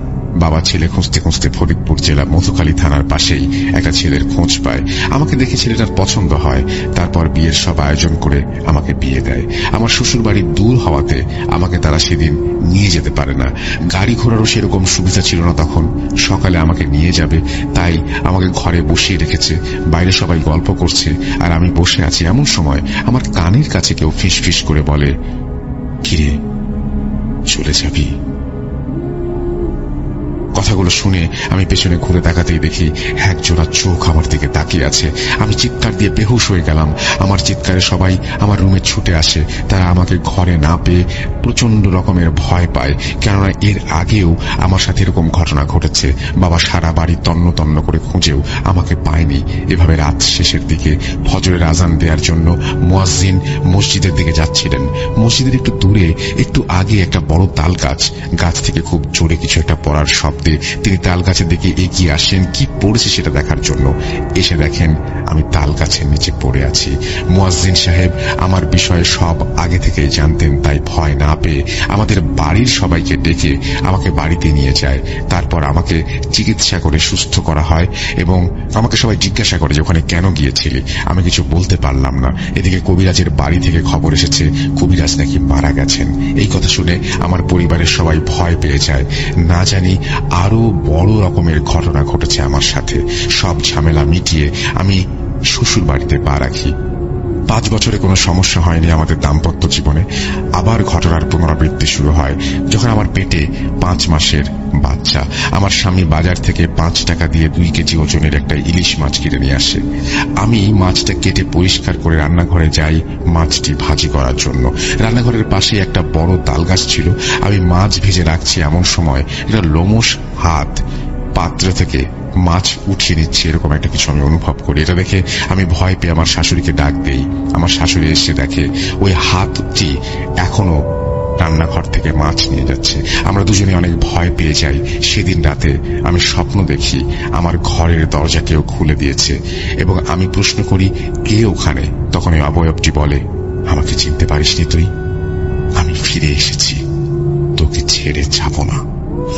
বাবা ছেলে খুঁজতে খুঁজতে ফরিদপুর জেলা মধুখালী থানার পাশেই একটা ছেলের খোঁজ পায়। আমাকে দেখে ছেলেটার পছন্দ হয়। তারপর বিয়ের সব আয়োজন করে আমাকে বিয়ে দেয়। আমার শ্বশুর বাড়ি দূর হওয়াতে আমাকে তারা সেদিন নিয়ে যেতে পারে না। গাড়ি ঘোড়ারও সেরকম সুবিধা ছিল না তখন। সকালে আমাকে নিয়ে যাবে, তাই আমাকে ঘরে বসিয়ে রেখেছে। বাইরে সবাই গল্প করছে আর আমি বসে আছি। এমন সময় আমার কানের কাছে কেউ ফিস ফিস করে বলে, কিরে চলে যাবি? কথাগুলো শুনে আমি পেছনে ঘুরে তাকাতেই দেখি এক জোড়া চোখ আমার দিকে তাকিয়ে আছে। আমি চিৎকার দিয়ে বেহুশ হয়ে গেলাম। আমার চিৎকারে সবাই আমার রুমে ছুটে আসে। তারা আমাকে ঘরে না পেয়ে প্রচন্ড রকমের ভয় পায়, কেননা এর আগেও আমার সাথে এরকম ঘটনা ঘটেছে। বাবা সারা বাড়ি তন্ন তন্ন করে খুঁজেও আমাকে পায়নি। এভাবে রাত শেষের দিকে ফজরের আজান দেওয়ার জন্য মুয়াজ্জিন মসজিদের দিকে যাচ্ছিলেন। মসজিদের একটু দূরে একটু আগে একটা বড় তাল গাছ, গাছ থেকে খুব জোরে কিছু একটা পড়ার শব্দে তিনি তাল গাছের দিকে এগিয়ে আসেন কি পড়েছে সেটা দেখার জন্য। এসে দেখেন আমি তাল গাছের নিচে পড়ে আছি। মুয়াজ্জিন সাহেব আমার বিষয়ে সব আগে থেকেই জানতেন, তাই ভয় না পেয়ে আমাদের বাড়ির সবাইকে ডেকে আমাকে বাড়িতে নিয়ে যায়। তারপর আমাকে চিকিৎসা করে সুস্থ করা হয় এবং আমাকে সবাই জিজ্ঞাসা করে যে ওখানে কেন গিয়েছিলি। আমি কিছু বলতে পারলাম না। এদিকে কবিরাজের বাড়ি থেকে খবর এসেছে কবিরাজ নাকি মারা গেছেন। এই কথা শুনে আমার পরিবারের সবাই ভয় পেয়ে যায়। না জানি আরো বড় রকমের ঘটনা ঘটেছে আমার সাথে। সব ঝামেলা মিটিয়ে আমি শ্বশুর বাড়িতে পা রাখি। 5 বছরে কোনো সমস্যা হয়নি আমাদের দাম্পত্য জীবনে। আবার ঘটনার পুনরাবৃত্তি শুরু হয় যখন আমার পেটে 5 মাসের বাচ্চা। আমার স্বামী বাজার থেকে 5 টাকা দিয়ে 2 কেজি ওজনের একটা ইলিশ মাছ কিনে নিয়ে আসে। আমি মাছটা কেটে পরিষ্কার করে রান্নাঘরে যাই মাছটি ভাজি করার জন্য। রান্নাঘরের পাশে একটা বড় তাল গাছ ছিল। আমি মাছ ভেজে রাখছি, এমন সময় একটা লোমশ হাত পাত্র থেকে মাছ উঠিয়ে নিচ্ছে, এরকম একটা কিছু আমি অনুভব করি। এটা দেখে আমি ভয় পেয়ে আমার শাশুড়িকে ডাক দেই। আমার শাশুড়ি এসে দেখে ওই হাতটি এখনো রান্নাঘর থেকে মাছ নিয়ে যাচ্ছে। আমরা দুজনে অনেক ভয় পেয়ে যাই। সেদিন রাতে আমি স্বপ্ন দেখি আমার ঘরের দরজা কেউ খুলে দিয়েছে এবং আমি প্রশ্ন করি, কে ওখানে? তখন ওই অবয়বটি বলে, আমাকে চিনতে পারিসনি তুই? আমি ফিরে এসেছি, তোকে ছেড়ে যাব না।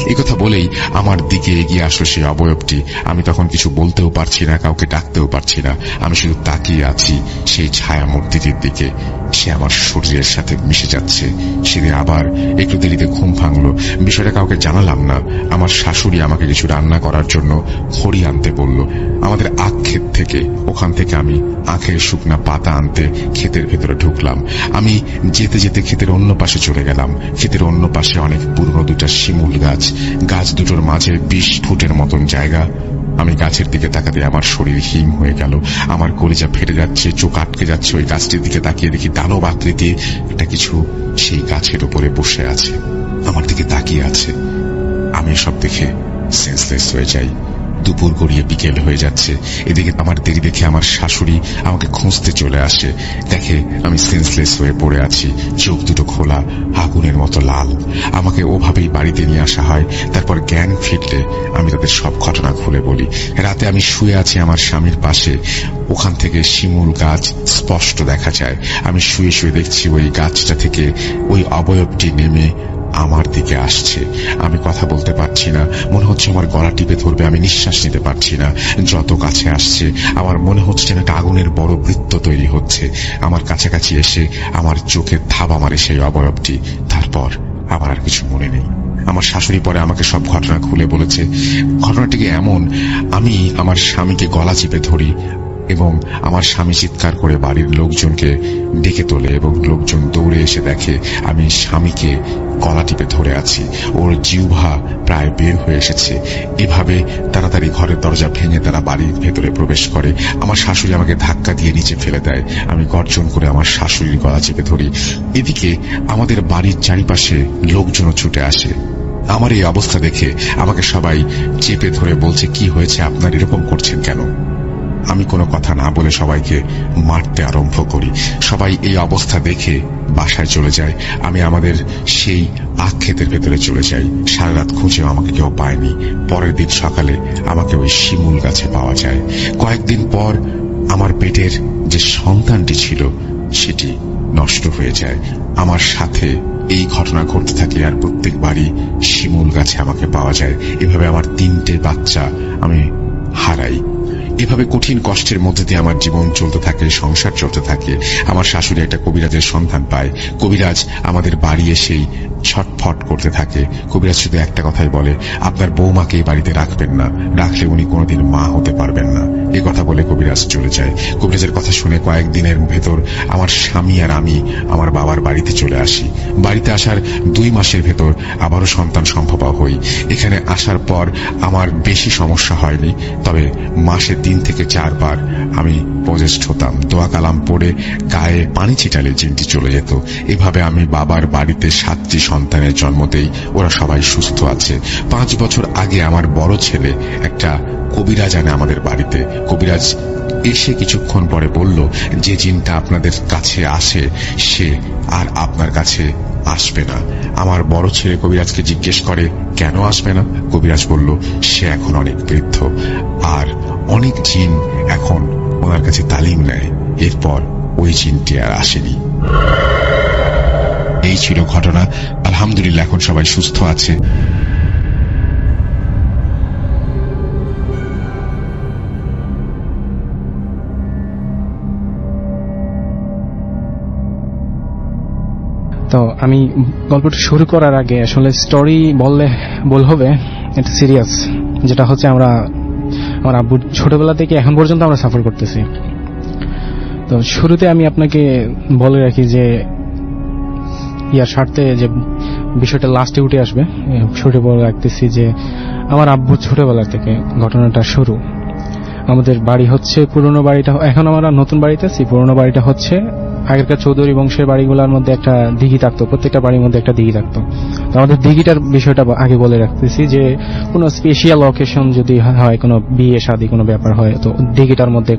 এই কথা বলেই আমার দিকে এগিয়ে আসলো সেই অবয়বটি। আমি তখন কিছু বলতেও পারছি না, কাউকে ডাকতেও পারছি না। আমি শুধু তাকিয়ে আছি সেই ছায়া মূর্তিটির দিকে। সে আমার শরীরের সাথে মিশে যাচ্ছে। সেদিন আবার একটু দেরিতে ঘুম ভাঙলো। বিষয়টা কাউকে জানালাম না। আমার শাশুড়ি আমাকে কিছু রান্না করার জন্য খড়ি আনতে বলল আমাদের আখ ক্ষেত থেকে। ওখান থেকে আমি আখের শুকনা পাতা আনতে ক্ষেতের ভেতরে ঢুকলাম। আমি যেতে যেতে ক্ষেতের অন্য পাশে চলে গেলাম। ক্ষেতের অন্য পাশে অনেক পুরনো 2টা শিমুল গাছ। গাছ দুটোর মাঝে 20 ফুটের মতন জায়গা। আমি গাছের দিকে তাকাতে আমার শরীর হিম হয়ে গেল, আমার কলিজা ফেটে যাচ্ছে, চোখ আটকে যাচ্ছে। ওই গাছটির দিকে তাকিয়ে দেখি দানব আকৃতির একটা কিছু সেই গাছের উপরে বসে আছে, আমার দিকে তাকিয়ে আছে। আমি সব দেখে সেন্সলেস হয়ে যাই। দুপুর গড়িয়ে বিকেল হয়ে যাচ্ছে। এদিকে আমার দেরি দেখে আমার শাশুড়ি আমাকে খুঁজতে চলে আসে, দেখে আমি সেন্সলেস হয়ে পড়ে আছি, চোখ দুটো খোলা, আগুনের মতো লাল। আমাকে ওভাবেই বাড়িতে নিয়ে আসা হয়। তারপর জ্ঞান ফিরলে আমি তাদের সব ঘটনা খুলে বলি। রাতে আমি শুয়ে আছি আমার স্বামীর পাশে, ওখান থেকে শিমুল গাছ স্পষ্ট দেখা যায়। আমি শুয়ে শুয়ে দেখছি ওই গাছটা থেকে ওই অবয়বটি নেমে আমার দিকে আসছে। আমি কথা বলতে পারছি না, মনে হচ্ছে আমার গলা টিপে ধরবে, আমি নিঃশ্বাস নিতে পারছি না। যত কাছে আসছে আমার মনে হচ্ছে যেন একটা আগুনের বড় বৃত্ত তৈরি হচ্ছে। আমার কাছাকাছি এসে আমার চোখে থাবা মারে সেই অবয়বটি। তারপর আমার আর কিছু মনে নেই। আমার শাশুড়ি পরে আমাকে সব ঘটনা খুলে বলেছে। ঘটনাটিকে এমন, আমি আমার স্বামীকে গলা চিপে ধরি এবং আমার স্বামী চিৎকার করে বাড়ির লোকজনকে ডেকে তোলে এবং লোকজন দৌড়ে এসে দেখে আমি স্বামীকে গলা টিপে ধরে আছি, ওর জিহ্বা প্রায় বের হয়ে এসেছে। এভাবে তাড়াতাড়ি ঘরের দরজা ভেঙে তারা বাড়ির ভেতরে প্রবেশ করে। আমার শাশুড়ি আমাকে ধাক্কা দিয়ে নিচে ফেলে দেয়। আমি গর্জন করে আমার শাশুড়ির গলা চেপে ধরি। এদিকে আমাদের বাড়ির চারিপাশে লোকজনও ছুটে আসে। আমার এই অবস্থা দেখে আমাকে সবাই চেপে ধরে বলছে, কি হয়েছে আপনার, এরকম করছেন কেন? আমি কোনো কথা না বলে সবাইকে মারতে আরম্ভ করি। সবাই এই অবস্থা দেখে বাসায় চলে যায়। আমি আমাদের সেই আখ ক্ষেতের ভেতরে চলে যাই। সারা রাত খুঁজেও আমাকে কেউ পায়নি। পরের দিন সকালে আমাকে ওই শিমুল গাছে পাওয়া যায়। কয়েকদিন পর আমার পেটের যে সন্তানটি ছিল সেটি নষ্ট হয়ে যায়। আমার সাথে এই ঘটনা ঘটতে থাকে, আর প্রত্যেকবারই শিমুল গাছে আমাকে পাওয়া যায়। এভাবে আমার 3টে বাচ্চা আমি হারাই। এভাবে কঠিন কষ্টের মধ্যে দিয়ে আমার জীবন চলতে থাকে, সংসার চলতে থাকে। আমার শাশুড়ি একটা কবিরাজের সন্ধান পায়। কবিরাজ আমাদের বাড়ি এসেই ছটফট করতে থাকে। কবিরাজ শুধু একটা কথাই বলে, আপনার বৌমাকে এই বাড়িতে রাখবেন না, রাখলে উনি কোনোদিন মা হতে পারবেন না। এই কথা বলে কবিরাজ চলে যায়। কবিরাজের কথা শুনে কয়েকদিনের ভেতর আমার স্বামী আর আমি আমার বাবার বাড়িতে চলে আসি। বাড়িতে আসার 2 মাসের ভেতর আবারও সন্তান সম্ভবা হই। এখানে আসার পর আমার বেশি সমস্যা হয়নি, তবে মাসে 3 থেকে 4 বার আমি পজেস্ট হতাম। দোয়া কালাম পড়ে গায়ে পানি ছিটালে জিনটি চলে যেত। এভাবে আমি বাবার বাড়িতে 7টি সন্তানের জন্ম দেই। ওরা সবাই সুস্থ আছে। 5 বছর আগে আমার বড় ছেলে একটা কবিরাজ আনে আমাদের বাড়িতে। কবিরাজ এসে কিছুক্ষণ পরে বলল, যে জিনটা আপনাদের কাছে আসে সে আর আপনার কাছে আসবে না। আমার বড় ছেলে কবিরাজকে জিজ্ঞেস করে, কেন আসবে না? কবিরাজ বলল, সে এখন অনেক বৃদ্ধ আর অনেক জিন এখন ওনার কাছে তালিম নেয়। এরপর ওই জিনটি আর আসেনি। এই ছিল ঘটনা। আলহামদুলিল্লাহ এখন সবাই সুস্থ আছে। তো আমি গল্পটা শুরু করার আগে আসলে স্টোরি বল হবে এটা সিরিয়াস, যেটা হচ্ছে আমার আব্বুর ছোটবেলা থেকে এখন পর্যন্ত আমরা সাফার করতেছি। তো শুরুতে আমি আপনাকে বলে রাখি যে ইয়ার স্বার্থে যে বিষয়টা লাস্টে উঠে আসবে, শুরুতে বলে রাখতেছি যে আমার আব্বুর ছোটবেলা থেকে ঘটনাটা শুরু। আমাদের বাড়ি হচ্ছে পুরনো বাড়িটা, এখন আমরা নতুন বাড়িতে আছি। পুরনো বাড়িটা হচ্ছে আগেরকার চৌধুরী বংশের বাড়িগুলোর মধ্যে একটা দিঘি থাকতো, প্রত্যেকটা বাড়ির মধ্যে একটা দিঘি থাকতো। তো আমাদের দিঘিটার বিষয়টা আগে বলে রাখতেছি যে কোনো স্পেশাল অকেশন যদি হয়, কোনো বিয়ে শাদী কোনো ব্যাপার হয়, তো দিঘিটার মধ্যে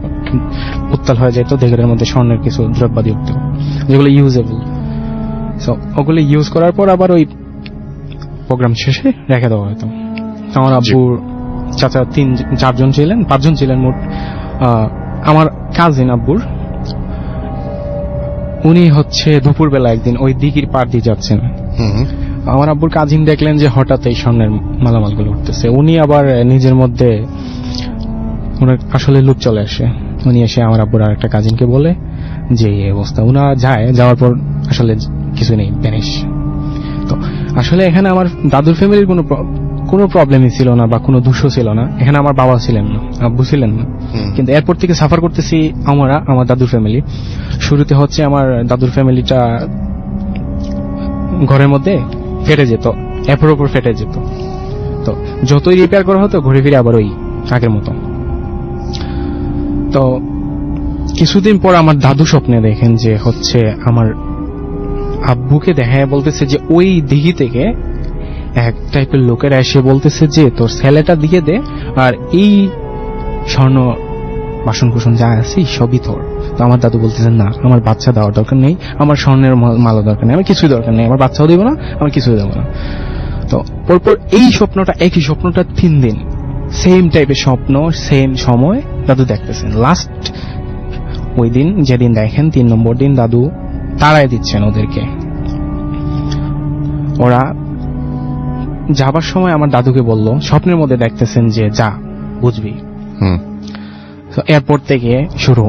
উত্তাল হয়ে যায়। তো দিঘিটার মধ্যে স্বর্ণের কিছু দ্রব্যাদি উঠতো যেগুলো ইউজেবল। সো ওগুলো ইউজ করার পর আবার ওই প্রোগ্রাম শেষে রেখে দেওয়া হতো। আমার আব্বুর চাচা 4জন ছিলেন, 5জন ছিলেন মোট। আমার কাজিন আব্বুর, উনি হচ্ছে দুপুরবেলা একদিন ওই দিঘির পার দিয়ে যাচ্ছেন। আমার আব্বুর কাজিন দেখলেন যে হঠাৎ এই স্বর্ণের মালামালগুলো উঠতেছে। উনি আবার নিজের মধ্যে ওনার আসলে লুক চলে আসে। উনি এসে আমার আব্বুর আর একটা কাজিনকে বলে যে এই অবস্থা। উনা যাওয়ার পর আসলে কিছু নেই, ভ্যানিশ। তো আসলে এখানে আমার দাদুর ফ্যামিলির কোনো প্রবলেমই ছিল না বা কোনো দোষও ছিল না। এখানে আমার বাবা ছিলেন না, আব্বু ছিলেন না। কিন্তু এরপর থেকে সাফার করতেছি আমার দাদুর ফ্যামিলি। শুরুতে হচ্ছে আমার দাদুর ফ্যামিলিটা ঘরের মধ্যে ফেটে যেত, এরপর ওপর ফেটে যেত। তো যতই রিপেয়ার করা হতো ঘুরে ফিরে আবার ওই আগের মতো। তো কিছুদিন পর আমার দাদু স্বপ্নে দেখেন যে হচ্ছে আমার আব্বুকে দেখায় বলতেছে যে ওই দিঘি থেকে এক টাইপের লোকেরা এসে বলতেছে যে তোর ছেলেটা দিয়ে দে, আর এই স্বর্ণ বাসন কুসন যা আছে সবই তোর। তো আমার দাদু বলতেছেন না, আমার বাচ্চা দেওয়ার দরকার নেই, আমার স্বর্ণের মালা দরকার নেই, আমার কিছুই দরকার নেই, আমার বাচ্চাও দেবো না, আমার কিছুই দেবো না। তো পরপর এই স্বপ্নটা, একই স্বপ্নটা 3 দিন সেম টাইপের স্বপ্ন, সেম সময় দাদু দেখতেছেন। লাস্ট ওই দিন যেদিন দেখেন 3 নম্বর দিন দাদু তাড়াই দিচ্ছেন ওদেরকে। ওরা যাবার সময় আমার দাদুকে বলল, স্বপ্নের মধ্যে দেখতেছেন যে যা বুঝবি। তো এরপর থেকে শুরু।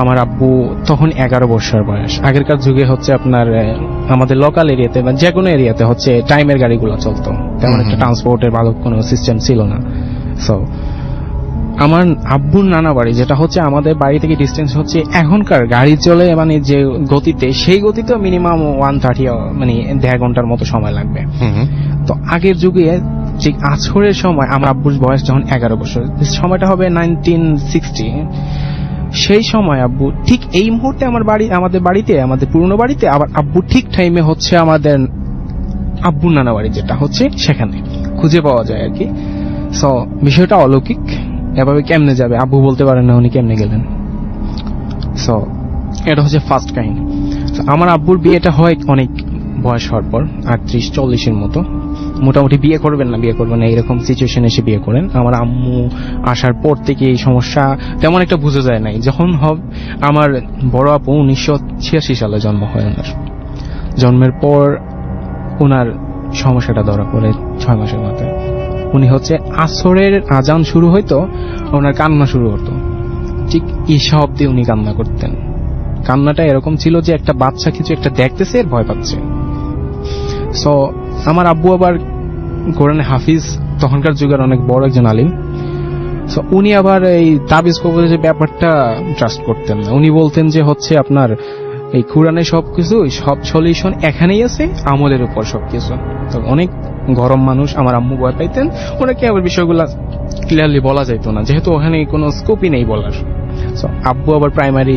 আমার আব্বু তখন 11 বছর বয়স। আগেরকার যুগে হচ্ছে আপনার আমাদের লোকাল এরিয়াতে বা যে কোনো এরিয়াতে হচ্ছে টাইমের গাড়িগুলো চলতো, তেমন একটা ট্রান্সপোর্টের ভালো কোনো সিস্টেম ছিল না। সো আমার আব্বুর নানা বাড়ি, যেটা হচ্ছে আমাদের বাড়ি থেকে ডিস্টেন্স হচ্ছে এখনকার গাড়ি চলে মানে যে গতিতে, সেই গতিতে মিনিমাম 130 মানে 1.5 ঘন্টার মতো সময় লাগবে। তো আগের যুগে যে আছরের সময় আমার আব্বুর বয়স যখন 11 বছর, সময়টা হবে 1960। সেই সময় আব্বু ঠিক এই মুহূর্তে আমাদের বাড়িতে, আমাদের পুরনো বাড়িতে, আবার আব্বু ঠিক টাইমে হচ্ছে আমাদের আব্বুর নানা বাড়ি যেটা হচ্ছে সেখানে খুঁজে পাওয়া যায় আর কি। সো বিষয়টা অলৌকিক। এভাবে কেমনে যাবে আব্বু বলতে পারেন না উনি কেমনে গেলেন। সো এটা হচ্ছে ফার্স্ট কাহিনী। আমার আব্বুর বিয়েটা হয় অনেক বয়স হওয়ার পর, 38-40 মতো। মোটামুটি বিয়ে করবেন না এরকম সিচুয়েশন এসে বিয়ে করেন। আমার আম্মু আসার পর থেকে এই সমস্যা তেমন একটা বোঝা যায় নাই। যখন আমার বড় আপু 1986 সালে জন্ম হয়, ওনার জন্মের পর ওনার সমস্যাটা ধরা পড়ে 6 মাসের মাথায়। উনি হচ্ছে আসরের আজান শুরু হইতো, ওনার কান্না শুরু হতো, ঠিক এই শব্দে উনি কান্না করতেন। কান্নাটা এরকম ছিল যে একটা বাচ্চা কিছু একটা দেখতেছে আর ভয় পাচ্ছে। সো আমার আব্বু আবার কোরআনে হাফিজ, তখনকার যুগের অনেক বড় একজন আলিম। সো উনি আবার এই তাবিজ কবজের ব্যাপারটা ট্রাস্ট করতেন না। উনি বলতেন যে হচ্ছে আপনার এই কোরআনে সবকিছু, সব সলিউশন এখানেই আছে, আমলের উপর সবকিছু। তো অনেক গরম মানুষ, আমার আম্মু ভয় পাইতেন, ওনাকে আবার বিষয়গুলো ক্লিয়ারলি বলা যাইতো না, যেহেতু ওখানে কোনো স্কোপই নেই বলার। সো আব্বু আবার প্রাইমারি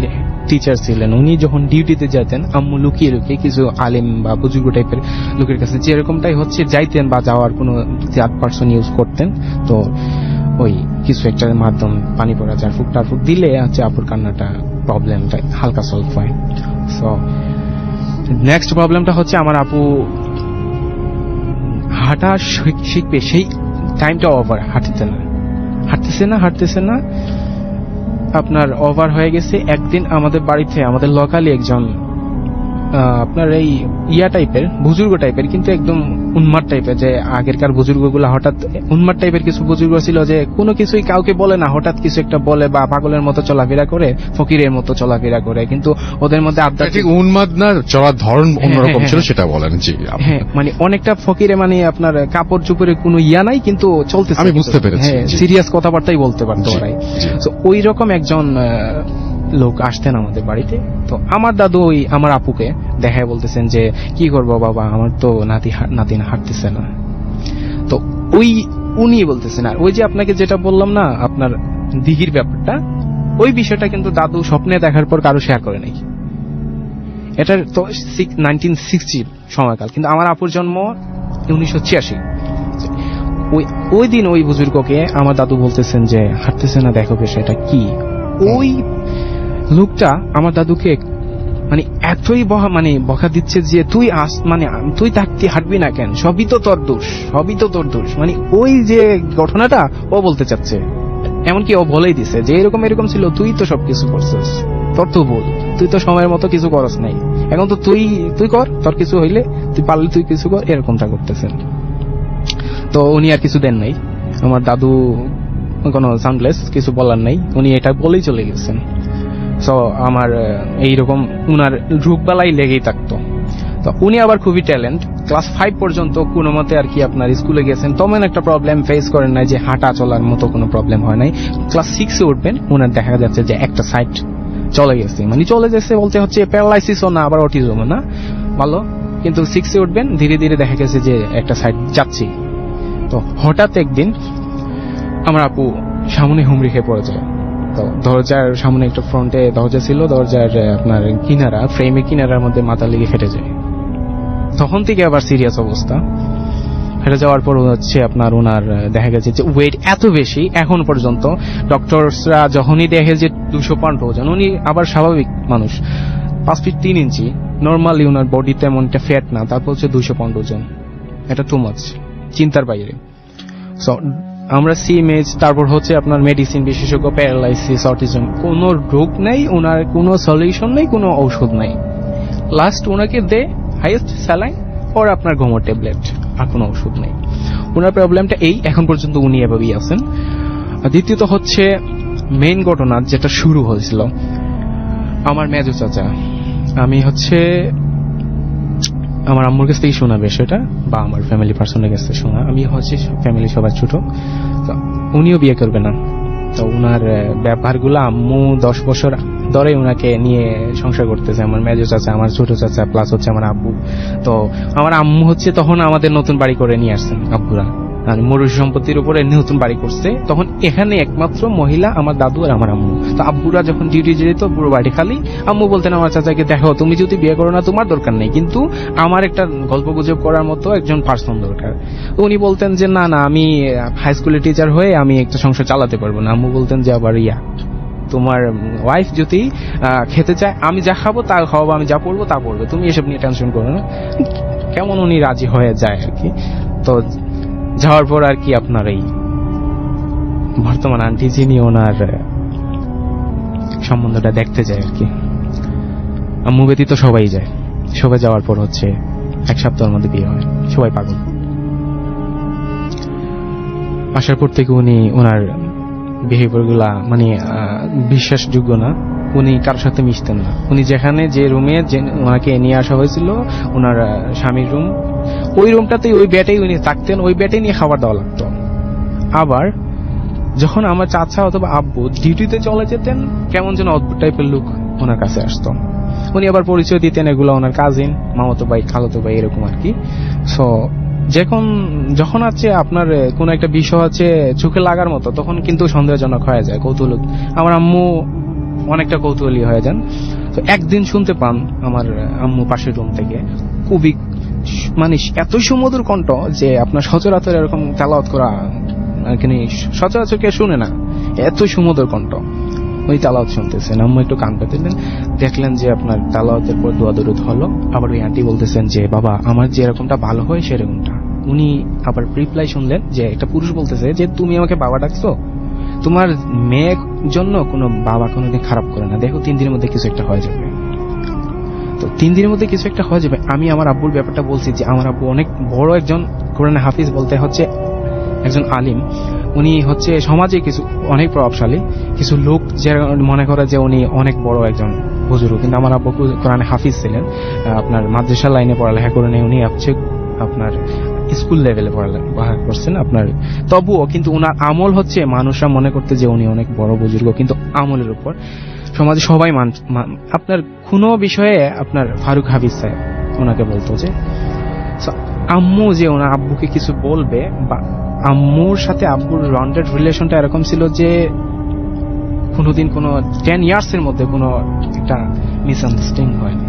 টিচার ছিলেন। উনি যখন ডিউটিতে যেতেন, আম্মু লুকিয়ে লুকিয়ে কিছু আলিম বা বুজুর্গ টাইপের লোকের কাছে যেরকমটাই হচ্ছে যাইতেন বা যাওয়ার কোনো থার্ড পার্সন ইউজ করতেন। তো ওই কিছু একটা মাধ্যম পানি পড়া ঝাড়ফুঁক টারফুক দিলে হচ্ছে আপুর কান্নাটা প্রবলেমটা হালকা সলভ হয়। সো নেক্সট প্রবলেমটা হচ্ছে আমার আপু হাঁটা শিখবে, সেই টাইমটা ওভার, হাঁটতেছে না আপনার ওভার হয়ে গেছে। একদিন আমাদের বাড়িতে আমাদের লোকালি একজন আপনার এই টাইপের বুজুর্গ টাইপের, কিন্তু একদম উন্মাদ টাইপের, যে আগেরকার বুজুর্গগুলো হঠাৎ উন্মাদ টাইপের কিছু বুজুর্গ ছিল যে কোনো কিছুই কাউকে বলে না, হঠাৎ কিছু একটা বলে বা পাগলের মতো চলাফেরা করে, ফকিরের মতো চলাফেরা করে, কিন্তু ওদের মধ্যে আধ্যাত্মিক উন্মাদ না, চলার ধরন অন্যরকম ছিল, সেটা বলেন। জি হ্যাঁ, মানে অনেকটা ফকিরে, মানে আপনার কাপড় চোপড়ে কোনো নাই, কিন্তু চলতেছে, আমি বুঝতে পেরেছি, সিরিয়াস কথাবার্তাই বলতে পারতো ওরাই। তো ওই রকম একজন লোক আসতেন আমাদের বাড়িতে। তো আমার দাদু ওই আমার আপুকে দেখায় বলতেছেন যে কি করবো বাবা, আমার তো নাতিন হাঁটতেছে না। তো উনি বলতেছেন, আর ওই যে আপনাকে যেটা বললাম না আপনার দিঘির ব্যাপারটা, ওই বিষয়টা কিন্তু দাদু স্বপ্নে দেখার পর কারো শেয়ার করে নাই। এটার তো 1960 সময়কাল, কিন্তু আমার আপুর জন্ম 1986। ওই দিন ওই বুজুর্গকে আমার দাদু বলতেছেন যে হাঁটতেছে না, দেখো বেশ এটা কি। ওই লোকটা আমার দাদুকে মানে এতই বকা দিচ্ছে যে তুই থাকতে হাঁটবি না কেন, সবই তো তোর দোষ। মানে ওই যে ঘটনাটা ও বলতে চাচ্ছে, এমনকি ও বলেই দিছে যে এরকম ছিল, তুই তো সবকিছু করছিস, তোর তো ভুল, তুই তো সময়ের মতো কিছু করস নাই, এখন তো তুই কর, তোর কিছু হইলে তুই পারলে তুই কিছু কর, এরকমটা করতেছেন। তো উনি আর কিছু দেন নাই, আমার দাদু কোনো সাউন্ডলেস, কিছু বলার নাই, উনি এটা বলেই চলে গেছেন। সো আমার এইরকম উনার রোগবালাই লেগেই থাকতো। তো উনি আবার খুবই ট্যালেন্ট, ক্লাস 5 পর্যন্ত কোনো মতে আর কি আপনার স্কুলে গেছেন, তেমন একটা প্রবলেম ফেস করেন নাই, যে হাঁটা চলার মতো কোনো প্রবলেম হয় নাই। ক্লাস 6-এ উঠবেন, উনার দেখা যাচ্ছে যে একটা সাইড চলে গেছে, মানে চলে যাচ্ছে বলতে হচ্ছে প্যারালাইসিসও না, আবার অটিজমও না, ভালো, কিন্তু 6-এ উঠবেন ধীরে ধীরে দেখা গেছে যে একটা সাইড যাচ্ছে। তো হঠাৎ একদিন আমার আপু সামনে হুমড়ি খেয়ে পড়ে যায়। তো দরজার সামনে একটা ফ্রন্টে দরজা ছিল, দরজার আপনার কিনারা, ফ্রেমে কিনারার মধ্যে মাথা লেগে ফেটে যায়। তখন থেকে আবার সিরিয়াস অবস্থা। ফেটে যাওয়ার পর হচ্ছে আপনার ওনার দেখা গেছে যে ওয়েট এত বেশি, এখন পর্যন্ত ডক্টরসরা যখনই দেখে যে 200 পাউন্ড ওজন, উনি আবার স্বাভাবিক মানুষ, 5 ফিট 3 ইঞ্চি, নর্মালি ওনার বডি তেমন একটা ফ্যাট না, তারপর হচ্ছে 200 পাউন্ড ওজন। এটা টু মাচ, চিন্তার বাইরে। সো আমরা সিএমএইচ, তারপর হচ্ছে আপনার মেডিসিন বিশেষজ্ঞ, প্যারালাইসিস, অটিজম, কোনো রোগ নেই ওনার, কোনো সলিউশন নেই, কোনো ঔষধ নেই। লাস্ট ওনাকে দে হাইয়েস্ট স্যালাইন ওর আপনার ঘুমোর ট্যাবলেট, আর কোনো ওষুধ নেই। ওনার প্রবলেমটা এই, এখন পর্যন্ত উনি এভাবেই আছেন। দ্বিতীয়ত হচ্ছে মেইন ঘটনা যেটা শুরু হয়েছিল, আমার মেজো চাচা, আমি হচ্ছে আমার আম্মুর কাছ থেকে শোনা বিষয়টা, বা আমার ফ্যামিলি পার্সনের কাছ থেকে শোনা। আমি হচ্ছে ফ্যামিলি সবার ছোট, তো উনিও বিয়ে করবে না। তো উনার ব্যাপারগুলো আম্মু 10 বছর ধরে উনাকে নিয়ে সংসার করতেছে, আমার মেজো চাচা, আমার ছোট চাচা, প্লাস হচ্ছে আমার আব্বু। তো আমার আম্মু হচ্ছে তখন আমাদের নতুন বাড়ি করে নিয়ে আসছেন আব্বুরা, মরুষি সম্পত্তির উপরে নতুন বাড়ি করছে। তখন এখানে একমাত্র মহিলা আমার দাদু আর আমার আম্মু। তো আব্বুরা যখন ডিউটি যেত পুরো বাড়ি খালি, আম্মু বলতেন আমার চাচাকে, দেখো তুমি যদি বিয়ে করো না তোমার দরকার নেই, কিন্তু আমার একটা গল্প গুজব করার মতো একজন পার্সন দরকার। তো উনি বলতেন যে না না, আমি হাই স্কুলের টিচার হয়ে আমি একটা সংসার চালাতে পারবো না। আম্মু বলতেন যে আবার তোমার ওয়াইফ যদি খেতে চায়, আমি যা খাবো তা খাওয়াবো, আমি যা পড়বো তা পড়বে, তুমি এসব নিয়ে টেনশন করো না। কেমন উনি রাজি হয়ে যায় আর কি। তো যাওয়ার পর আর কি আপনার এই বর্তমান আন্টি যিনি, ওনার সম্বন্ধটা দেখতে যায় আর কি। আম্মু ব্যতীত সবাই যায়। সবাই যাওয়ার পর হচ্ছে 1 সপ্তাহের মধ্যে বিয়ে হয়, সবাই পাগল। আসার পর থেকে উনি ওনার বিহেভিয়ার গুলা মানে বিশ্বাসযোগ্য না। উনি কারোর সাথে মিশতেন না। উনি যেখানে যে রুমে ওনাকে নিয়ে আসা হয়েছিল, ওনার স্বামীর রুম, ওই রুমটাতেই ওই বেডেই উনি থাকতেন, ওই বেডে নিয়ে খাবার দেওয়া লাগতো। আবার যখন আমার চাচা অথবা আব্বু ডিউটিতে চলে যেতেন, কেমন যেন অদ্ভুত টাইপের লোক ওনার কাছে আসতো। উনি আবার পরিচয় দিতেন এগুলো ওনার কাজিন, মামাতো ভাই, খালাতো ভাই, এরকম আর কি। সো যখন আছে আপনার কোন একটা বিষয় আছে চোখে লাগার মতো, তখন কিন্তু সন্দেহজনক হয়ে যায়, কৌতূহল। আমার আম্মু অনেকটা কৌতূহলী হয়ে যান। তো একদিন শুনতে পান আমার আম্মু পাশের রুম থেকে খুবই মানে এত সুমধুর কণ্ঠ যে আপনার সচরাচর এরকম তেলাওয়াত করা আর কি সচরাচর কে শুনে না, এত সুমধুর কণ্ঠ। ওই তেলাওয়াত শুনতেছেন, আম্মু একটু কান পেতেলেন, দেখলেন যে আপনার তেলাওয়াতের পর দোয়া দরুদ হলো। আবার ওই আন্টি বলতেছেন যে বাবা আমার যে এরকমটা ভালো হয় সেরকমটা। উনি আবার রিপ্লাই শুনলেন যে একটা পুরুষ বলতেছে যে তুমি আমাকে বাবা ডাকছো, তোমার মেয়ের জন্য কোনো বাবা কোনোদিন খারাপ করে না, দেখো 3 দিনের মধ্যে কিছু একটা হয়ে যাবে। তো 3 দিনের মধ্যে কিছু একটা হয়ে যাবে। আমি আমার আব্বুর ব্যাপারটা বলছি যে আমার আব্বু অনেক বড় একজন কোরআন হাফিজ, বলতে হচ্ছে একজন আলিম। উনি হচ্ছে সমাজে কিছু অনেক প্রভাবশালী কিছু লোক যে মনে করে যে উনি অনেক বড় একজন বুজুর্গ, কিন্তু আমার আব্বু কোরআনে হাফিজ ছিলেন। আপনার মাদ্রাসা লাইনে পড়ালেখা করে নেই, উনি হচ্ছে আপনার স্কুল লেভেলে পড়ালেখা করছেন আপনার। তবুও কিন্তু উনার আমল হচ্ছে মানুষরা মনে করতে যে উনি অনেক বড় বুজুর্গ, কিন্তু আমলের উপর সমাজে সবাই আপনার কোনো বিষয়ে আপনার ফারুক হাফিজ সাহেব ওনাকে বলতো যে আম্মু যে ওনার আব্বুকে কিছু বলবে, বা আম্মুর সাথে আব্বুর রন্ডেড রিলেশনটা এরকম ছিল যে কোনোদিন কোনো 10 ইয়ার্সের মধ্যে কোনো একটা মিসআন্ডারস্ট্যান্ডিং হয়নি।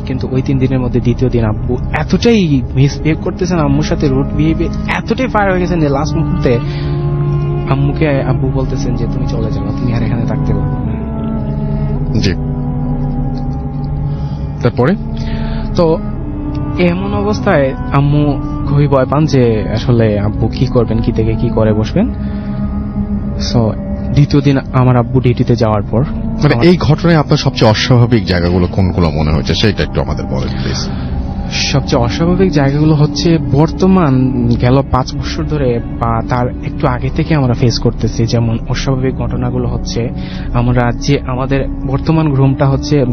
কিন্তু ওই 3 দিনের মধ্যে দ্বিতীয় দিন আব্বু এতটাই মিসবিহেভ করতেছেন, আম্মুর সাথে রুড বিহেভিয়ার এতটাই ফায়ার হয়ে গেছেন যে লাস্ট মুহূর্তে আম্মুকে আব্বু বলতেছেন যে তুমি চলে যাও, তুমি আর এখানে থাকতে পারবে না। জি, তারপরে তো এমন অবস্থায় আম্মু খুবই ভয় পান যে আসলে আব্বু কি করবেন, কি থেকে কি করে বসবেন। সো দ্বিতীয় দিন আমার আব্বু ডিউটিতে যাওয়ার পর, মানে এই ঘটনায় আপনার সবচেয়ে অস্বাভাবিক জায়গাগুলো কোনগুলো মনে হয়েছে সেটা একটু আমাদের বলেন প্লিজ। সবচেয়ে অস্বাভাবিক জায়গাগুলো হচ্ছে বর্তমান গেল 5 বছর ধরে বা তার একটু আগে থেকে আমরা ফেস করতেছি। যেমন অস্বাভাবিক ঘটনাগুলো হচ্ছে আমরা যে আমাদের বর্তমান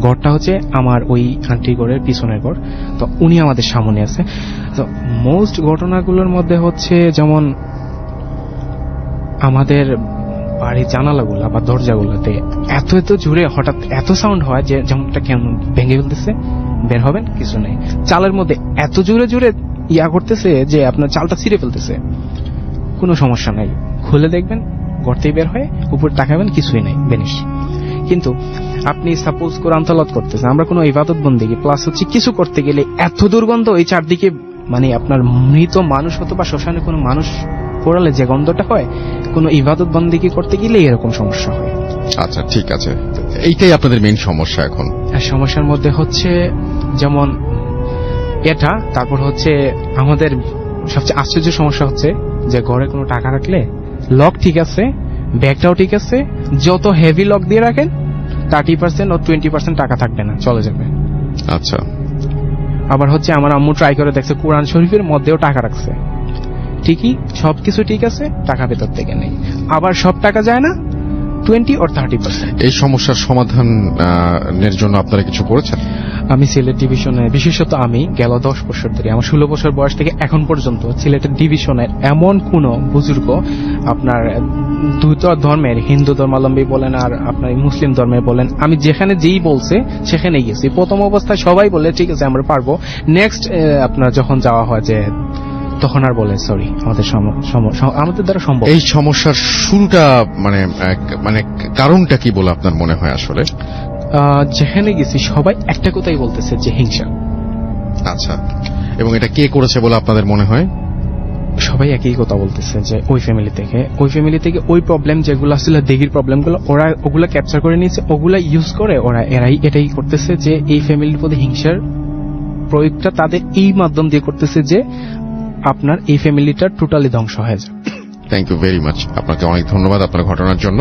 ঘরটা হচ্ছে আমার ওই আন্টির ঘরের পিছনের ঘর, তো উনি আমাদের সামনে আছে। তো মোস্ট ঘটনাগুলোর মধ্যে হচ্ছে যেমন আমাদের বাড়ির জানালাগুলা বা দরজাগুলোতে এত এত জোরে হঠাৎ এত সাউন্ড হয় যে যেমনটা কেমন ভেঙে ফেলতেছে, বের হবেন কিছু নেই। চালের মধ্যে এত জোরে জোরে করতেছে যে আপনার চালটা ছিঁড়ে ফেলতেছে, কোনো সমস্যা নাই, খুলে দেখবেন ঘর থেকে বের হয়ে উপর তাকাবেন, কিছুই নাই, বেনিশ। কিন্তু আপনি সাপোজ কোরআন তেলাওয়াত করতেছেন, আমরা কোনো ইবাদত বন্দেগী প্লাস হচ্ছে কিছু করতে গেলে এত দুর্গন্ধ ওই চারদিকে, মানে আপনার মৃত মানুষ হতো বা শ্মশানে কোনো মানুষ পোড়ালে যে গন্ধটা হয়, কোনো ইবাদত বন্দেগী করতে গেলে এরকম সমস্যা হয়। আচ্ছা, ঠিক আছে, এইটাই আপনাদের মেইন সমস্যা এখন। আর সমস্যার মধ্যে হচ্ছে যেমন এটা, তারপর হচ্ছে আমাদের সবচেয়ে আশ্চর্য সমস্যা হচ্ছে যে ঘরে কোনো টাকা রাখলে লক ঠিক আছে, ব্যাগটাও ঠিক আছে, যত হেভি লক দিয়ে রাখেন 30% ও 20% টাকা থাকবে না, চলে যাবে। আচ্ছা, আবার হচ্ছে আমার আম্মু ট্রাই করে দেখছে, কোরআন শরীফের মধ্যেও টাকা রাখছে, ঠিকই সবকিছু ঠিক আছে, টাকা ভেতর থেকে নেই। আবার সব টাকা যায় না, 20 or 30%। এই সমস্যার সমাধানের জন্য আপনারা কিছু করেছেন? আমি সিলেট ডিভিশনে, বিশেষত আমি গেল 10 বছর ধরে, আমার 16 বছর বয়স থেকে এখন পর্যন্ত সিলেটের ডিভিশনের এমন কোন বুজুর্গ, আপনার দুটো ধর্মের, হিন্দু ধর্মাবলম্বী বলেন আর আপনার মুসলিম ধর্মের বলেন, আমি যেখানে যেই বলছে সেখানেই গেছি। প্রথম অবস্থায় সবাই বলে ঠিক আছে আমরা পারবো, নেক্সট আপনার যখন যাওয়া হয় যে তখন আর বলে সরি আমাদের দ্বারা সম্ভব। এই সমস্যার শুরুটা মানে মানে কারণটা কি বলে আপনার মনে হয় আসলে? যেখানে গেছি সবাই একটা কথাই বলতেছে যে হিংসা। আচ্ছা, এবং এটা কে করেছে বলে আপনাদের মনে হয়? সবাই একই কথা বলতেছে যে ওই ফ্যামিলি থেকে ওই প্রবলেম যেগুলো আসলে দিঘির প্রবলেমগুলো ওরা ওগুলা ক্যাপচার করে নিয়েছে, ওগুলা ইউজ করে এরাই এটাই করতেছে যে এই ফ্যামিলির প্রতি হিংসার প্রয়োগটা তাদের এই মাধ্যম দিয়ে করতেছে যে আপনার এই ফ্যামিলিটা টোটালি ধ্বংস হয়ে যায়। থ্যাংক ইউ ভেরি মাচ, আপনাকে অনেক ধন্যবাদ আপনার ঘটনার জন্য।